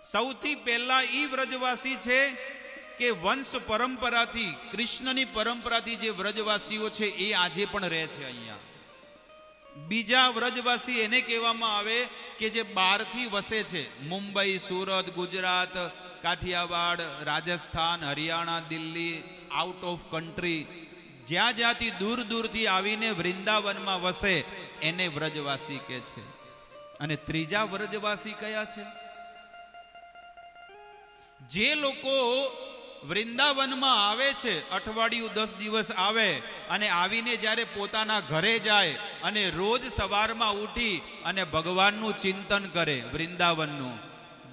સૌથી પહેલા ઈ વ્રજવાસી છે કે વંશ પરંપરાથી, કૃષ્ણની પરંપરાથી જે વ્રજવાસીઓ છે એ આજે પણ રહે છે અહીંયા. બીજા વ્રજવાસી એને કહેવામાં આવે કે જે બહારથી વસે છે. Mumbai, Surat, Gujarat, Kathiawad, Rajasthan, Haryana, Delhi, out of country, જ્યાં જ્યાંથી દૂર દૂરથી આવીને વૃંદાવનમાં વસે એને વ્રજવાસી કહે છે. અને ત્રીજા વ્રજવાસી કયા છે? જે લોકો વૃંદાવનમાં આવે છે, અઠવાડિયું 10 દિવસ આવે અને આવીને જ્યારે પોતાના ઘરે જાય અને રોજ સવારમાં ઉઠી અને ભગવાનનું ચિંતન કરે, વૃંદાવનનું,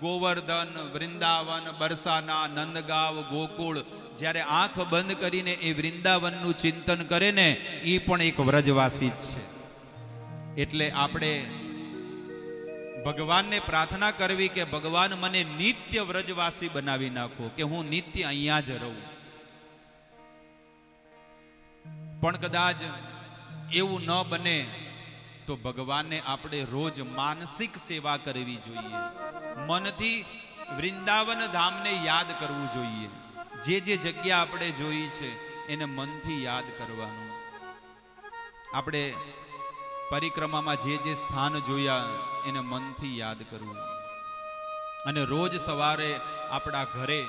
ગોવર્ધન, વૃંદાવન, બરસાના, નંદગાંવ, ગોકુળ, જ્યારે આંખ બંધ કરીને એ વૃંદાવનનું ચિંતન કરે ને, એ પણ એક વ્રજવાસી જ છે. એટલે આપણે ભગવાનને પ્રાર્થના કરવી કે ભગવાન મને નિત્ય વ્રજવાસી બનાવી નાખો, કે હું નિત્ય અહીંયા જ રહું. પણ કદાચ એવું ન બને તો ભગવાનને આપણે રોજ માનસિક સેવા કરવી જોઈએ. મનથી વૃંદાવન ધામને યાદ કરવું જોઈએ. જે જે જગ્યા આપણે જોઈ છે એને મનથી યાદ કરવાનું. આપણે પરિક્રમામાં જે જે સ્થાન જોયા એને મનથી યાદ કરવું. અને રોજ સવારે આપણા ઘરે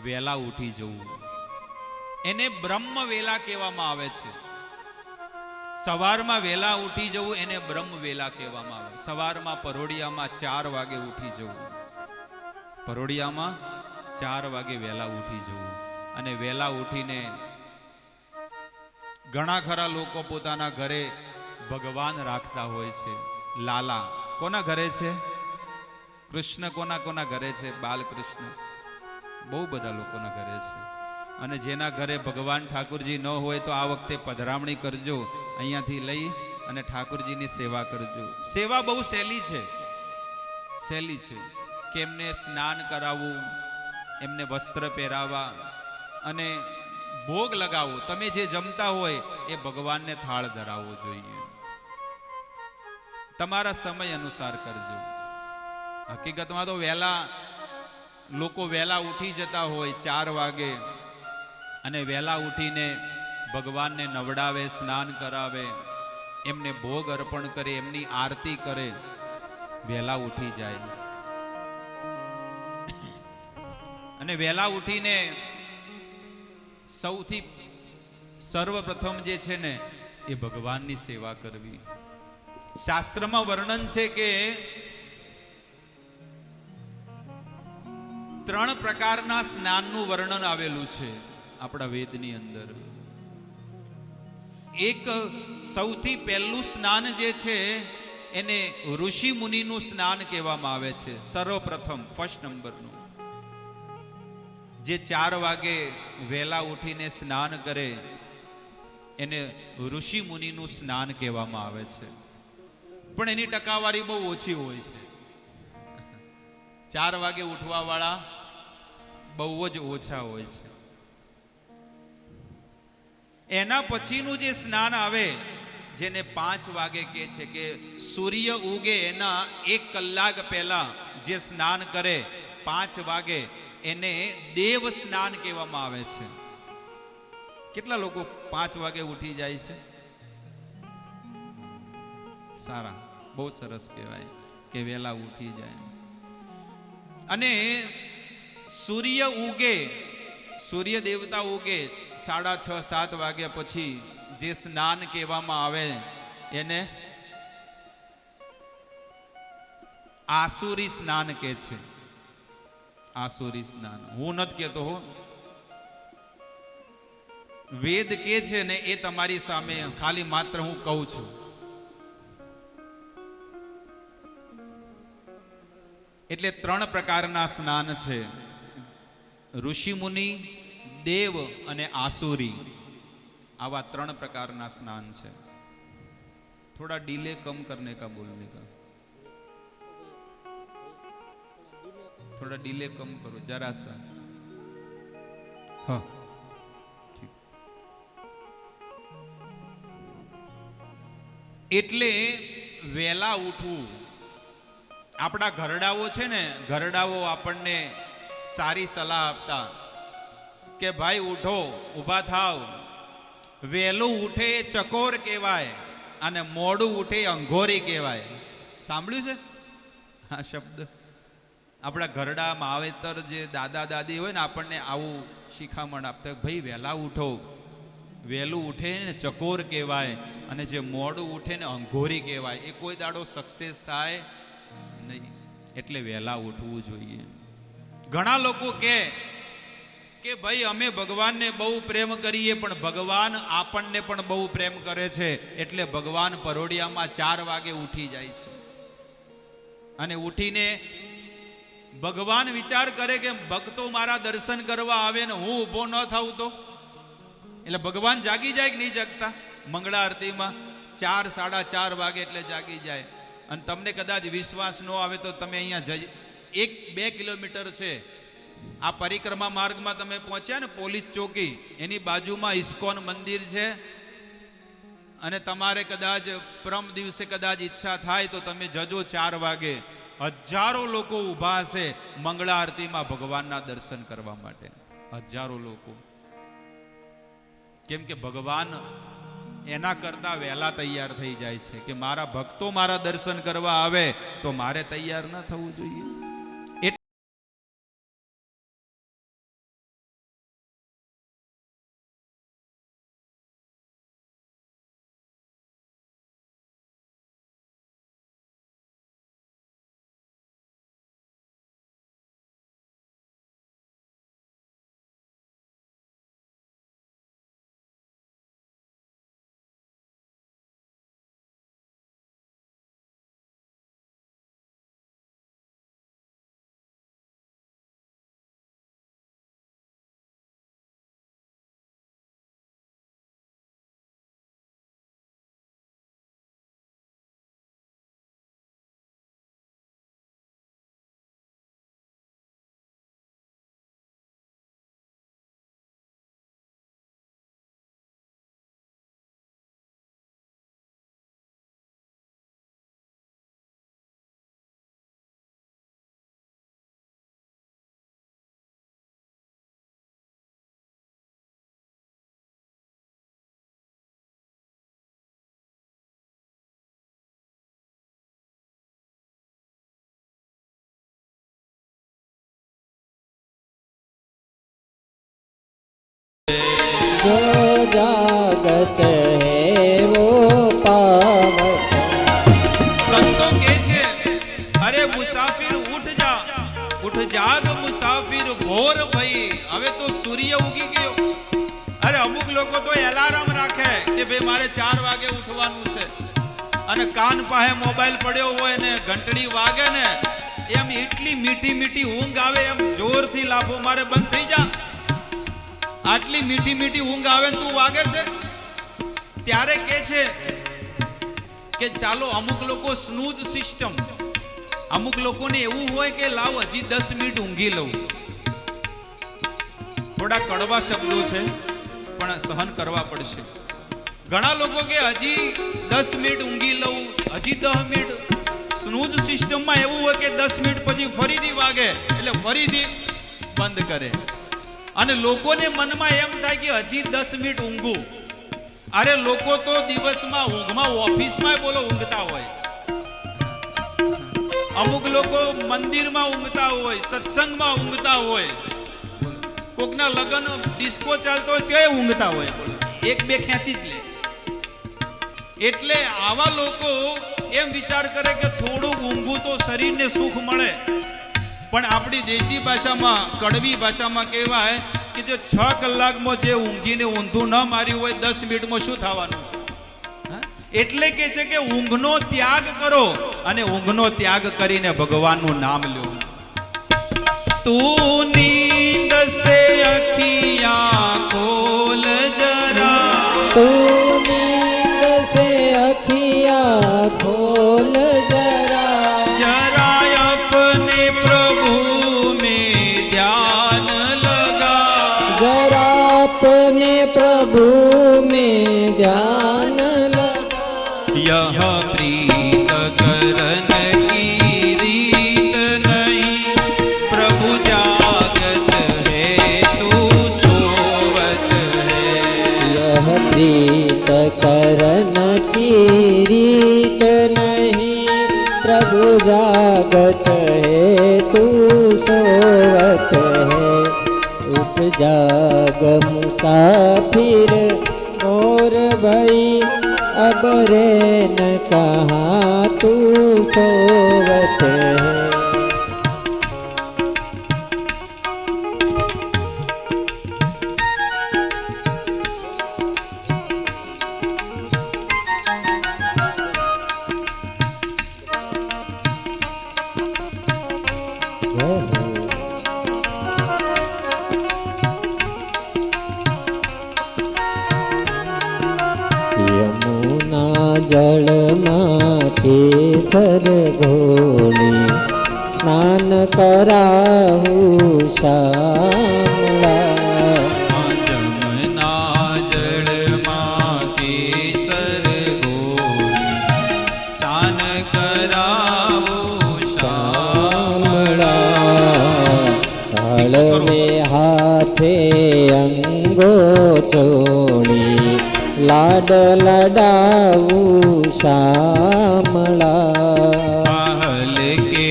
વહેલા ઉઠી જવું. એને બ્રહ્મ વેલા કહેવામાં આવે છે. સવારમાં વહેલા ઉઠી જવું એને બ્રહ્મ વેલા કહેવામાં આવે. સવારમાં પરોડિયામાં 4 વાગે ઉઠી જવું. પરોડિયામાં 4 વાગે વહેલા ઉઠી જવું. અને વહેલા ઉઠીને ઘણા ખરા લોકો પોતાના ઘરે ભગવાન રાખતા હોય છે. લાલા કોના ઘરે છે? કૃષ્ણ કોના કોના ઘરે છે? બાલકૃષ્ણ બહુ બધા લોકોના ઘરે છે. અને જેના ઘરે ભગવાન ઠાકુરજી ન હોય તો આ વખતે પધરામણી કરજો, અહીંયાથી લઈ અને ઠાકુરજીની સેવા કરજો. સેવા બહુ સહેલી છે, સહેલી છે કે એમને સ્નાન કરાવવું, એમને વસ્ત્ર પહેરાવા અને ભોગ લગાવો. તમે જે જમતા હોય એ ભગવાનને થાળ ધરાવવો જોઈએ. તમારા સમય અનુસાર કરજો. હકીકતમાં તો લોકો વહેલા ઉઠી જતા હોય 4 વાગે અને વહેલા ઉઠીને ભગવાનને નવડાવે, સ્નાન કરાવે, એમને ભોગ અર્પણ કરે, એમની આરતી કરે, વહેલા ઉઠી જાય. અને વહેલા ઉઠીને સૌથી સર્વપ્રથમ જે છે ને એ ભગવાનની સેવા કરવી. શાસ્ત્રમાં વર્ણન છે કે 3 પ્રકારના સ્નાનનું વર્ણન આવેલું છે આપણા વેદની અંદર. એક સૌથી પહેલું સ્નાન જે છે એને ઋષિ મુનિનું સ્નાન કહેવામાં આવે છે. સર્વપ્રથમ ફર્સ્ટ નંબરનું, જે 4 વાગે વહેલા ઉઠીને સ્નાન કરે એને ઋષિ મુનિનું સ્નાન કહેવામાં આવે છે. પણ એની ટકાવારી બહુ ઓછી હોય છે. 4 વાગે ઉઠવા વાળા બહુ જ ઓછા હોય છે. એના પછીનું જે સ્નાન આવે જેને 5 વાગે કહે છે, કે સૂર્ય ઉગે એના 1 કલાક પહેલા જે સ્નાન કરે 5 વાગે એને દેવ સ્નાન કહેવામાં આવે છે. કેટલા લોકો 5 વાગે ઉઠી જાય છે? સારા, બહુ સરસ કહેવાય કે વહેલા ઉઠી જાય. અને સૂર્ય ઉગે, સૂર્ય દેવતા ઉગે 6:30 7 વાગ્યા પછી જે સ્નાન કહેવામાં આવે એને આસુરી સ્નાન કહે છે. આસુરી સ્નાન હું નથી કહેતો હો, વેદ કહે છે ને એ તમારી સામે ખાલી માત્ર હું કહું છું. એટલે 3 પ્રકારના સ્નાન છે: ઋષિ મુનિ, દેવ અને આસુરી. આવા 3 પ્રકારના સ્નાન છે. થોડા ડીલે કમ કરને કા બોલને કા, થોડા ડીલે कम करो जरा सा. हाँ ठीक. એટલે વહેલા ઉઠવું. આપણા ઘરડાઓ છે ને, ઘરડાઓ આપણને સારી સલાહ આપતા કે ભાઈ ઉઠો, ઊભા થાવ. વહેલું ઉઠે એ ચકોર કહેવાય અને મોડું ઉઠે એ અંઘોરી કહેવાય. સાંભળ્યું છે આ શબ્દ? આપણા ઘરડા માવેતર જે દાદા દાદી હોય ને, આપણને આવું શિખામણ આપતા, ભાઈ વહેલા ઉઠો. વહેલું ઉઠે ને ચકોર કહેવાય અને જે મોડું ઉઠે ને અંઘોરી કહેવાય. એ કોઈ દાડો સક્સેસ થાય નહીં. એટલે વહેલા ઉઠવું જોઈએ. ઘણા લોકો કે ભાઈ અમે ભગવાનને બહુ પ્રેમ કરીએ, પણ ભગવાન આપણને પણ બહુ પ્રેમ કરે છે, એટલે ભગવાન પરોડિયામાં 4 વાગે ઉઠી જાય છે. અને ઉઠીને ભગવાન વિચાર કરે કે ભક્તો મારા દર્શન કરવા આવે ને હું ઊભો ન થાઉં તો. એટલે ભગવાન જાગી જાય કે નહીં જાગતા? મંગળા આરતીમાં 4, 4:30 વાગે એટલે જાગી જાય. અને તમને કદાચ વિશ્વાસ ન આવે તો તમે અહીંયા 1-2 કિલોમીટર છે, આ પરિક્રમા માર્ગમાં તમે પહોંચ્યા ને, પોલીસ ચોકી એની બાજુમાં ઇસ્કોન મંદિર છે. અને તમારે કદાચ પરમ દિવસે કદાચ ઈચ્છા થાય તો તમે જજો 4 વાગે. હજારો લોકો ઊભા હશે મંગળા આરતીમાં ભગવાનના દર્શન કરવા માટે. હજારો લોકો. કેમ કે ભગવાન એના કરતા વહેલા તૈયાર થઈ જાય છે કે મારા ભક્તો મારા દર્શન કરવા આવે તો મારે તૈયાર ન થવું જોઈએ. जो जागत है वो पावत. સંતો કે છે અરે મુસાફિર ઉઠ જાગ મુસાફિર ભોર ભઈ. હવે તો સૂર્ય ઉગી ગયો. અરે અમુક લોકો તો એલાર્મ રાખે કે ભાઈ મારે 4 વાગે ઉઠવાનું છે, અને કાન પાસે મોબાઈલ પડ્યો હોય ને ઘંટડી વાગે ને એમ એટલી મીઠી મીઠી ઊંઘ આવે, એમ જોરથી લાફો મારે બંધ થઈ જા. આટલી મીઠી મીઠી ઊંઘ આવે ને તું વાગે છે. ત્યારે કે છે કે ચાલો અમુક લોકો સ્નૂઝ સિસ્ટમ. અમુક લોકોને એવું હોય કે લાવ હજી 10 મિનિટ ઊંઘી લઉં. થોડા કડવા શબ્દો છે પણ સહન કરવા પડશે. ઘણા લોકો કે હજી 10 મિનિટ ઊંઘી લઉં, હજી 10 મિનિટ. સ્નૂઝ સિસ્ટમમાં એવું હોય કે 10 મિનિટ પછી ફરીથી વાગે એટલે ફરીથી બંધ કરે. અને લોકોને મનમાં એમ થાય કે હજી 10 મિનિટ ઊંઘું. અરે લોકો તો દિવસમાં ઊંઘમાં ઓફિસમાં બોલો ઊંઘતા હોય. અમુક લોકો મંદિરમાં ઊંઘતા હોય, સત્સંગમાં ઊંઘતા હોય, કોકના લગ્ન ડિસ્કો ચાલતો હોય તે ઊંઘતા હોય. બોલો 1-2 ખેંચી જ લે. એટલે આવા લોકો એમ વિચાર કરે કે થોડું ઊંઘું તો શરીરને સુખ મળે. પણ આપણી દેશી ભાષામાં, કડવી ભાષામાં કહેવાય કે જે 6 કલાકમાં જે ઊંઘીને ઊંધું ન માર્યું હોય 10 મિનિટમાં શું થવાનું છે. એટલે કે છે કે ઊંઘનો ત્યાગ કરો અને ઊંઘનો ત્યાગ કરીને ભગવાનનું નામ લો. તું નીંદ સે અખિયા ખોલ જરા, તું નીંદ સે અખિયા ખોલ જરા, જરા अपने प्रभु में ध्यान लगा, जरा अपने प्रभु में ध्यान लगा. यह सोवत है तू सोवत है उठ जाग मुसाफिर मोर भई अब रे न कहाँ तू सोवत है यमुना जलમાં કેસર ઘોળી સ્નાન કરાવું શામળા જમના જળમાં કેસર ગોળી સ્નાન કરાવો શામળા હળવે હાથે અંગો ચોળી લાડ લડાવું શામળા હલ કે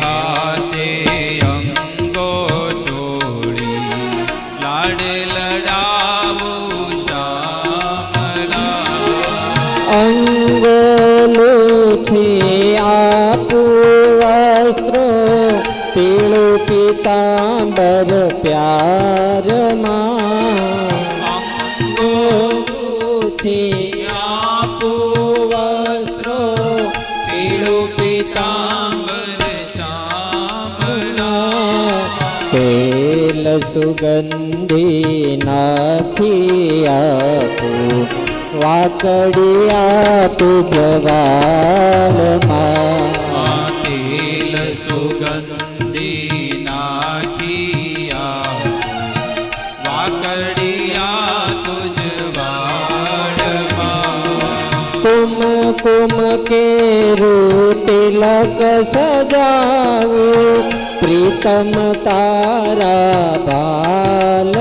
હાથે અંગો છોડી લાડ લડાવો શામળા અંગો લૂછી આપું વસ્ત્રો પીળું પીતાંબર પ્યારમાં અંગો આપું વસ્ત્રો પીળું પીતાંબર શામળા તેલ સુગંધી નાખી આપું વાકડિયા તુજવાલમાં તેલ સુગંધી નાખી વાકડિયા તુજ कुम के तिलक सजाऊं प्रीतम तारा बाल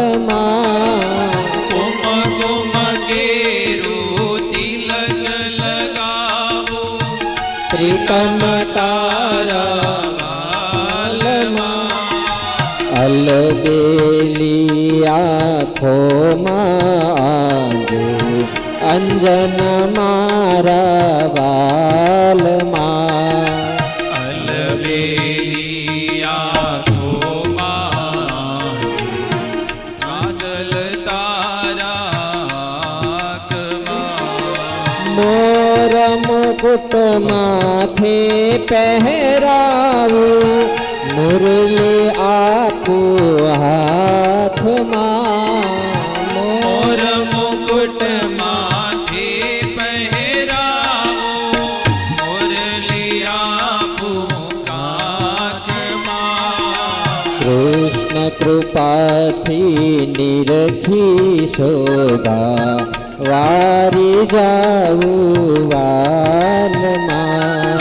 कुम कुम केरू तिलक लगावो प्रीतम तारा बाल अलबेली आँखो मांगू अंजन मारा बालમાં अलबेली આંખોમાં કાજલ તારા આંખમાં મોર મુકુટ માથે પહેરાવું મુરલી આપું હાથમાં મોર મુકુટ માથે પહેરાવો મુરલી આપું કાખમાં કૃષ્ણ કૃપાથી નિરખી શોભા વારી જાવું વાલમાં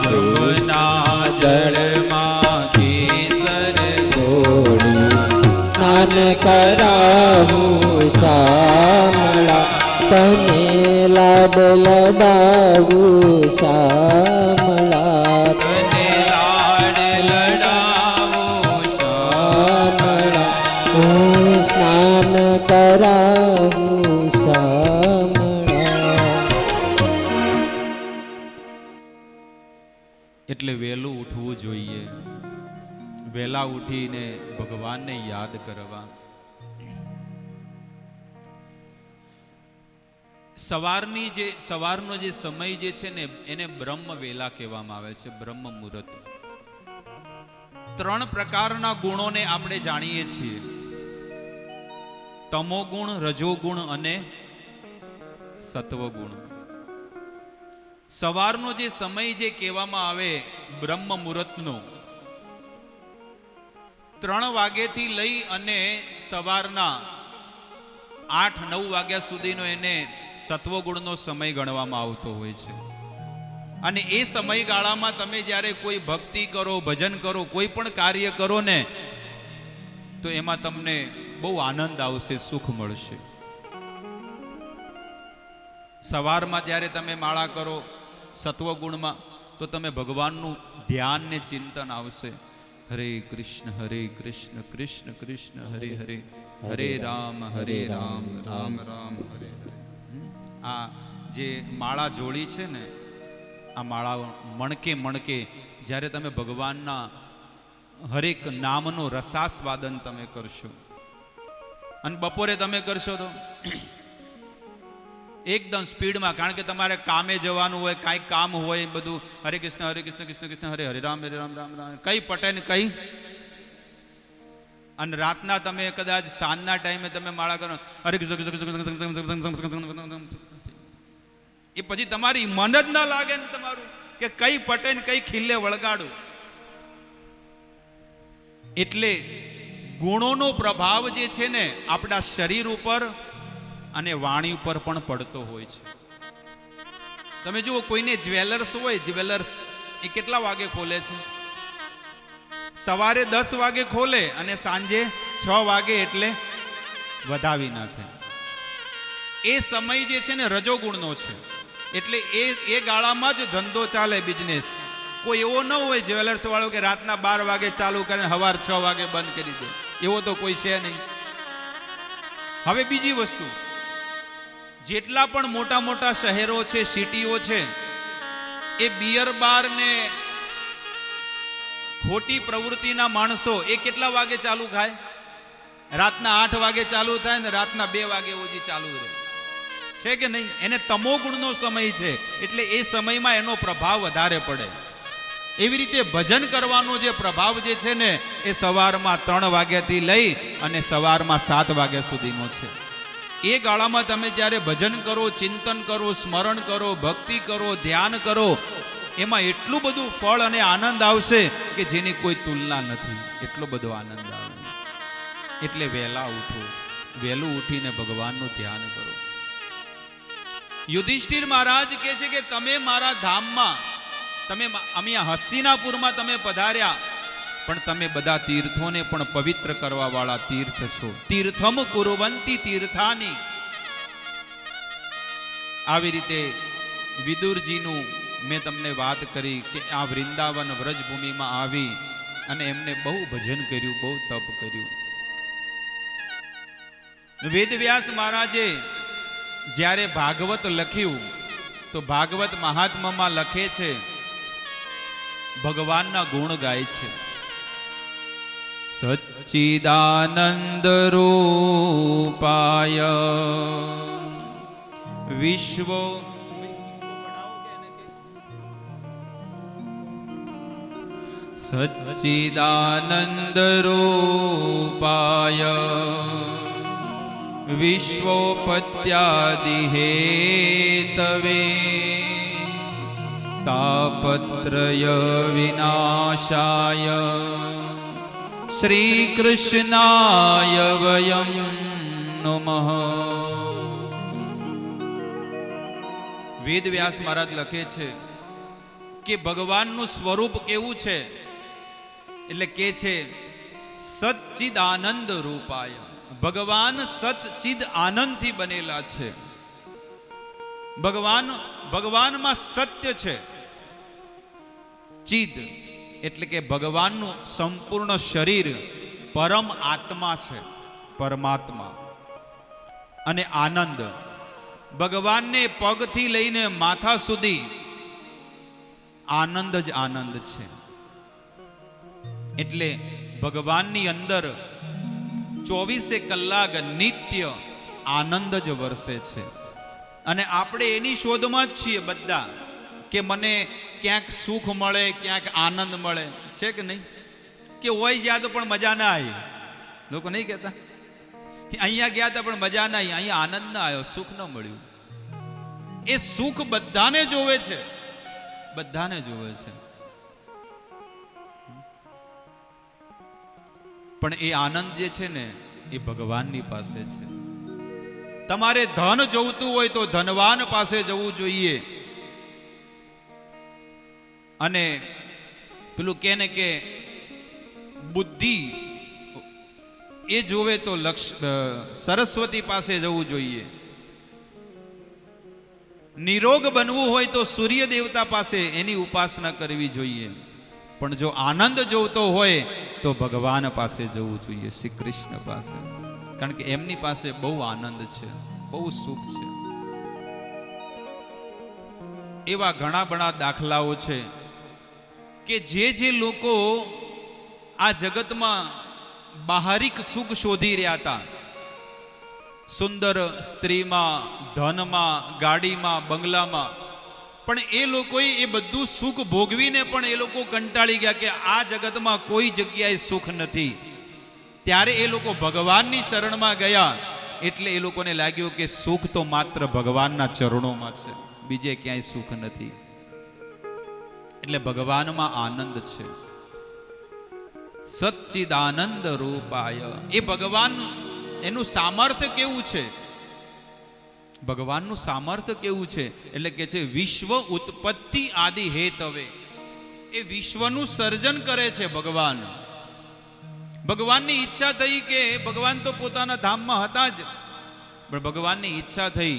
જમના જળમાં કેસર ઘોડી સ્નાન કરાવું શામળા તને લાડ લડાવું શામળા તને લાડ લડાવો શામળા હું સ્નાન કરાવું શામળા. એટલે વહેલું ઉઠવું જોઈએ, વહેલા ઉઠીને ભગવાનને યાદ કરવા. સવારનો જે સમય જે છે ને એને બ્રહ્મ વેલા કહેવામાં આવે છે, બ્રહ્મ મુહૂર્ત. 3 પ્રકારના ગુણોને આપણે જાણીએ છીએ, તમો ગુણ, રજો ગુણ અને સત્વ ગુણ. સવારનો જે સમય જે કહેવામાં આવે બ્રહ્મ મુહૂર્તનો, 3 વાગ્યાથી લઈ અને સવારના 8-9 વાગ્યા સુધીનો એને સત્વગુણનો સમય ગણવામાં આવતો હોય છે. અને એ સમયગાળામાં તમે જ્યારે કોઈ ભક્તિ કરો, ભજન કરો, કોઈ પણ કાર્ય કરો ને, તો એમાં તમને બહુ આનંદ આવશે, સુખ મળશે. સવારમાં જ્યારે તમે માળા કરો સત્વગુણમાં, તો તમે ભગવાનનું ધ્યાન ને ચિંતન આવશે. હરે કૃષ્ણ કૃષ્ણ કૃષ્ણ હરે હરે, હરે રામ રામ રામ હરે હરે. આ જે માળા જોડી છે ને, આ માળા મણકે મણકે જ્યારે તમે ભગવાનના હરેક નામનો રસાસ્વાદન તમે કરશો, અને બપોરે તમે કરશો તો એકદમ સ્પીડમાં, કારણ કે તમારે કામે જવાનું હોય, કાંઈ કામ હોય, બધું હરે કૃષ્ણ કૃષ્ણ કૃષ્ણ હરે હરે રામ રામ રામ કઈ પટે ને કઈ. અને રાતના તમે કદાચ સાંજના ટાઈમે તમે માળા કરો હરે કૃષ્ણ, એ પછી તમારી મન જ ના લાગે ને તમારું કે કઈ પટે ને કઈ ખીલે વળગાડું. એટલે ગુણોનો પ્રભાવ જે છે ને આપણા શરીર ઉપર અને વાણી ઉપર પણ પડતો હોય છે. તમે જુઓ, કોઈને જ્વેલર્સ હોય, જ્વેલર્સ એ કેટલા વાગે ખોલે છે? સવારે 10 વાગે ખોલે અને સાંજે 6 વાગે એટલે વધાવી નાખે. એ સમય જે છે ને રજોગુણનો છે, એટલે એ ગાળામાં જ ધંધો ચાલે, બિઝનેસ. કોઈ એવો ન હોય જ્વેલર્સ વાળો કે રાતના 12 વાગે ચાલુ કરે સવાર 6 વાગે બંધ કરી દે, એવો તો કોઈ છે નહીં. હવે બીજી વસ્તુ, જેટલા પણ મોટા મોટા શહેરો છે, સિટીઓ છે, એ બિયર બાર ને ખોટી પ્રવૃત્તિના માણસો એ કેટલા વાગે ચાલુ થાય? રાતના 8 વાગે ચાલુ થાય ને રાતના 2 વાગે સુધી ચાલુ રહે છે કે નહીં? એને તમો ગુણનો સમય છે, એટલે એ સમયમાં એનો પ્રભાવ વધારે પડે. એવી રીતે ભજન કરવાનો જે પ્રભાવ જે છે ને એ સવારમાં 3 વાગ્યાથી લઈ અને સવારમાં 7 વાગ્યા સુધીનો છે. એ ગાળામાં તમે જ્યારે ભજન કરો, ચિંતન કરો, સ્મરણ કરો, ભક્તિ કરો, ધ્યાન કરો, એમાં એટલું બધું ફળ અને આનંદ આવશે કે જેની કોઈ તુલના નથી. એટલો બધો આનંદ આવે. એટલે વહેલા ઉઠો, વહેલું ઉઠીને ભગવાનનું ધ્યાન કરો. યુધિષ્ઠિર મહારાજ કહે છે કે તમે મારા ધામમાં, તમે અહીંયા હસ્તિનાપુરમાં તમે પધાર્યા, પણ તમે બધા તીર્થોને પણ પવિત્ર કરવા વાળા તીર્થ છો. તીર્થમ કુર્વંતી તીર્થાની. આવી રીતે વિદુરજીનું મેં તમને વાત કરી કે આ વૃંદાવન વ્રજભૂમિમાં આવી અને એમને બહુ ભજન કર્યું, બહુ તપ કર્યું. વેદવ્યાસ મહારાજે જ્યારે ભાગવત લખ્યું તો ભાગવત મહાત્મામાં લખે છે, ભગવાનના ગુણ ગાય છે. સચ્ચિદાનંદ રૂપાય વિશ્વ સચ્ચિદાનંદ રૂપાય વિશ્વોપત્યાદિ હેતવે તાપત્રય વિનાશાય શ્રી કૃષ્ણાય વયમ નમઃ. વેદવ્યાસ મહારાજ લખે છે કે ભગવાનનું સ્વરૂપ કેવું છે, એટલે કે છે સચ્ચિદ આનંદ રૂપાય. ભગવાન સચ્ચિદ આનંદથી બનેલા છે. ભગવાનમાં સત્ય છે. ચિદ એટલે કે ભગવાનનું સંપૂર્ણ શરીર પરમ આત્મા છે, પરમાત્મા. અને આનંદ, ભગવાનને પગથી લઈને માથા સુધી આનંદ જ આનંદ છે. એટલે ભગવાનની અંદર 24 કલાક નિત્ય આનંદ જ વરસે છે. અને આપણે એની શોધમાં જ છીએ બધા, કે મને ક્યાંક સુખ મળે, ક્યાંક આનંદ મળે, છે કે નહીં? કે હોય ગયા તો પણ મજા ના આવી. લોકો નહીં કહેતા અહીંયા ગયા હતા પણ મજા ના આવી, અહીંયા આનંદ ના આવ્યો, સુખ ન મળ્યું. એ સુખ બધાને જોવે છે, બધાને જોવે છે. પણ એ આનંદ જે છે ને એ ભગવાનની પાસે છે. તમારે ધન જોઈતું હોય તો ધનવાન પાસે જવું જોઈએ. અને પેલું કે ને કે બુદ્ધિ એ જોવે તો સરસ્વતી પાસે જવું જોઈએ. નિરોગ બનવું હોય તો સૂર્ય દેવતા પાસે એની ઉપાસના કરવી જોઈએ, પણ જો આનંદ જોઈતો હોય તો ભગવાન પાસે જવું જોઈએ, શ્રી કૃષ્ણ પાસે, કારણ કે એમની પાસે બહુ આનંદ છે, બહુ સુખ છે. એવા ઘણા બધા દાખલાઓ છે કે જે લોકો આ જગતમાં બાહરિક સુખ શોધી રહ્યા હતા, સુંદર સ્ત્રીમાં, ધનમાં, ગાડીમાં, બંગલામાં, પણ એ લોકોએ એ બધું સુખ ભોગવીને પણ એ લોકો કંટાળી ગયા કે આ જગતમાં કોઈ જગ્યાએ સુખ નથી. ત્યારે એ લોકો ભગવાનની શરણમાં ગયા, એટલે એ લોકોને લાગ્યું કે સુખ તો માત્ર ભગવાનના ચરણોમાં છે, બીજે ક્યાંય સુખ નથી. એટલે ભગવાનમાં આનંદ છે. સચ્ચિદાનંદ રૂપાય, એ ભગવાન, એનું સામર્થ્ય કેવું છે, ભગવાનનું સામર્થ્ય કેવું છે, એટલે કે છે વિશ્વ ઉત્પત્તિ આદિ હેતવે, એ વિશ્વનું સર્જન કરે છે ભગવાન. ભગવાનની ઈચ્છા થઈ કે ભગવાન તો પોતાના ધામમાં હતા જ, પણ ભગવાનની ઈચ્છા થઈ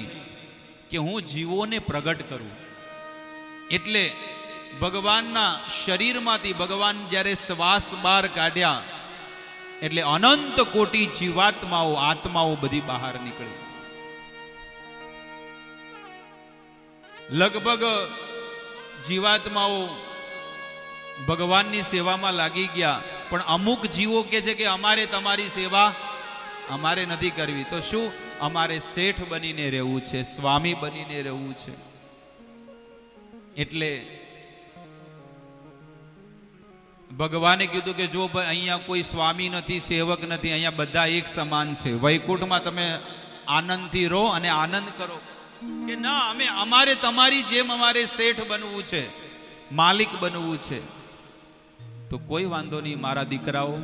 કે હું જીવોને પ્રગટ કરું. એટલે ભગવાનના શરીરમાંથી ભગવાન જ્યારે શ્વાસ બહાર કાઢ્યા, એટલે અનંત કોટી જીવાત્માઓ, આત્માઓ બધી બહાર નીકળી. લગભગ જીવાત્માઓ ભગવાનની સેવામાં લાગી ગયા, પણ અમુક જીવો કે છે કે અમારે તમારી સેવા અમારે નથી કરવી, તો શું, અમારે શેઠ બનીને રહેવું છે, સ્વામી બનીને રહેવું છે. એટલે ભગવાને કીધું કે જો ભાઈ અહીંયા કોઈ સ્વામી નથી, સેવક નથી, અહીંયા બધા એક સમાન છે, વૈકુંઠમાં તમે આનંદથી રહો અને આનંદ કરો. કે ના, અમારે તમારી જેમ અમારે શેઠ બનવું છે, માલિક બનવું છે. તો કોઈ વાંધો નહીં મારા દીકરાઓ,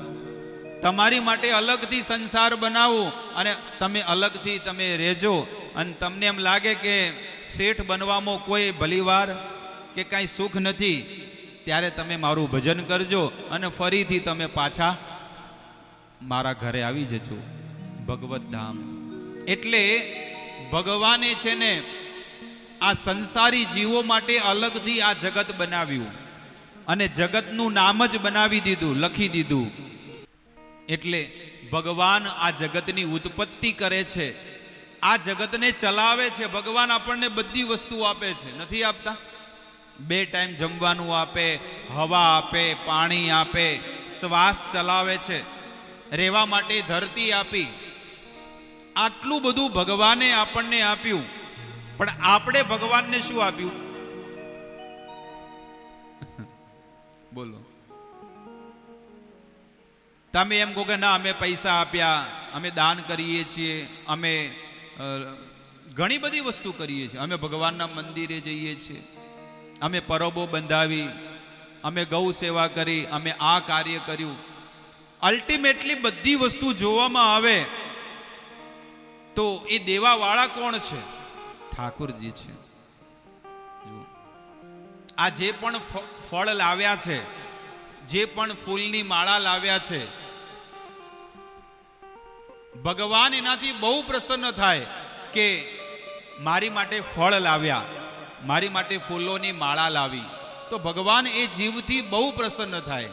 તમારી માટે અલગથી સંસાર બનાવો અને તમે અલગથી તમે રહેજો, અને તમને એમ લાગે કે શેઠ બનવામાં કોઈ ભલીવાર કે કાંઈ સુખ નથી, ત્યારે તમે મારું ભજન કરજો અને ફરીથી તમે પાછા મારા ઘરે આવી જજો, ભગવત ધામ. એટલે ભગવાને છે ને આ સંસારી જીવો માટે અલગથી આ જગત બનાવ્યું અને જગતનું નામ જ બનાવી દીધું, લખી દીધું. એટલે ભગવાન આ જગતની ઉત્પત્તિ કરે છે, આ જગતને ચલાવે છે. ભગવાન આપણને બધી વસ્તુ આપે છે, નથી આપતા? 2 ટાઈમ જમવાનું આપે, હવા આપે, પાણી આપે, શ્વાસ ચલાવે છે, રહેવા માટે ધરતી આપી. આટલું બધું ભગવાને આપણને આપ્યું, પણ આપણે ભગવાનને શું આપ્યું? બોલો. તમે એમ કહો કે ના, અમે પૈસા આપ્યા, અમે દાન કરીએ છીએ, અમે ઘણી બધી વસ્તુ કરીએ છીએ, અમે ભગવાનના મંદિરે જઈએ છીએ, અમે પરબો બંધાવી, અમે ગૌ સેવા કરી, અમે આ કાર્ય કર્યું. અલ્ટિમેટલી બધી વસ્તુ જોવામાં આવે તો એ દેવાવાળા કોણ છે? ઠાકુરજી છે. આ જે પણ ફળ લાવ્યા છે, જે પણ ફૂલની માળા લાવ્યા છે, ભગવાન એનાથી બહુ પ્રસન્ન થાય કે મારી માટે ફળ લાવ્યા, મારી માટે ફૂલોની માળા લાવી, તો ભગવાન એ જીવથી બહુ પ્રસન્ન થાય.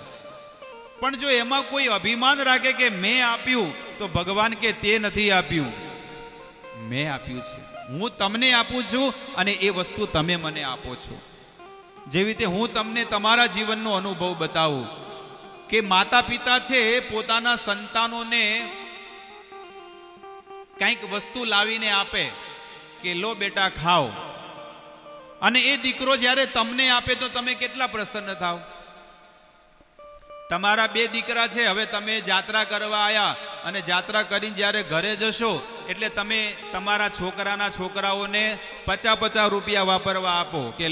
પણ જો એમાં કોઈ અભિમાન રાખે કે મેં આપ્યું, તો ભગવાન કે તે નથી આપ્યું, મેં આપ્યું છે, હું તમને આપું છું અને એ વસ્તુ તમે મને આપો છો. જેવી રીતે હું તમને તમારા જીવનનો અનુભવ બતાવું કે માતા પિતા છે પોતાના સંતાનોને કંઈક વસ્તુ લાવીને આપે કે લો બેટા ખાઓ, અને એ દીકરો જ્યારે તમને આપે તો તમે કેટલા પ્રસન્ન થાવ? તમારા 2 દીકરા છે, હવે તમે જાત્રા કરવા આવ્યા અને જાત્રા કરીને જ્યારે ઘરે જશો એટલે તમે તમારા છોકરાના છોકરાઓને 50-50 રૂપિયા વાપરવા આપો કે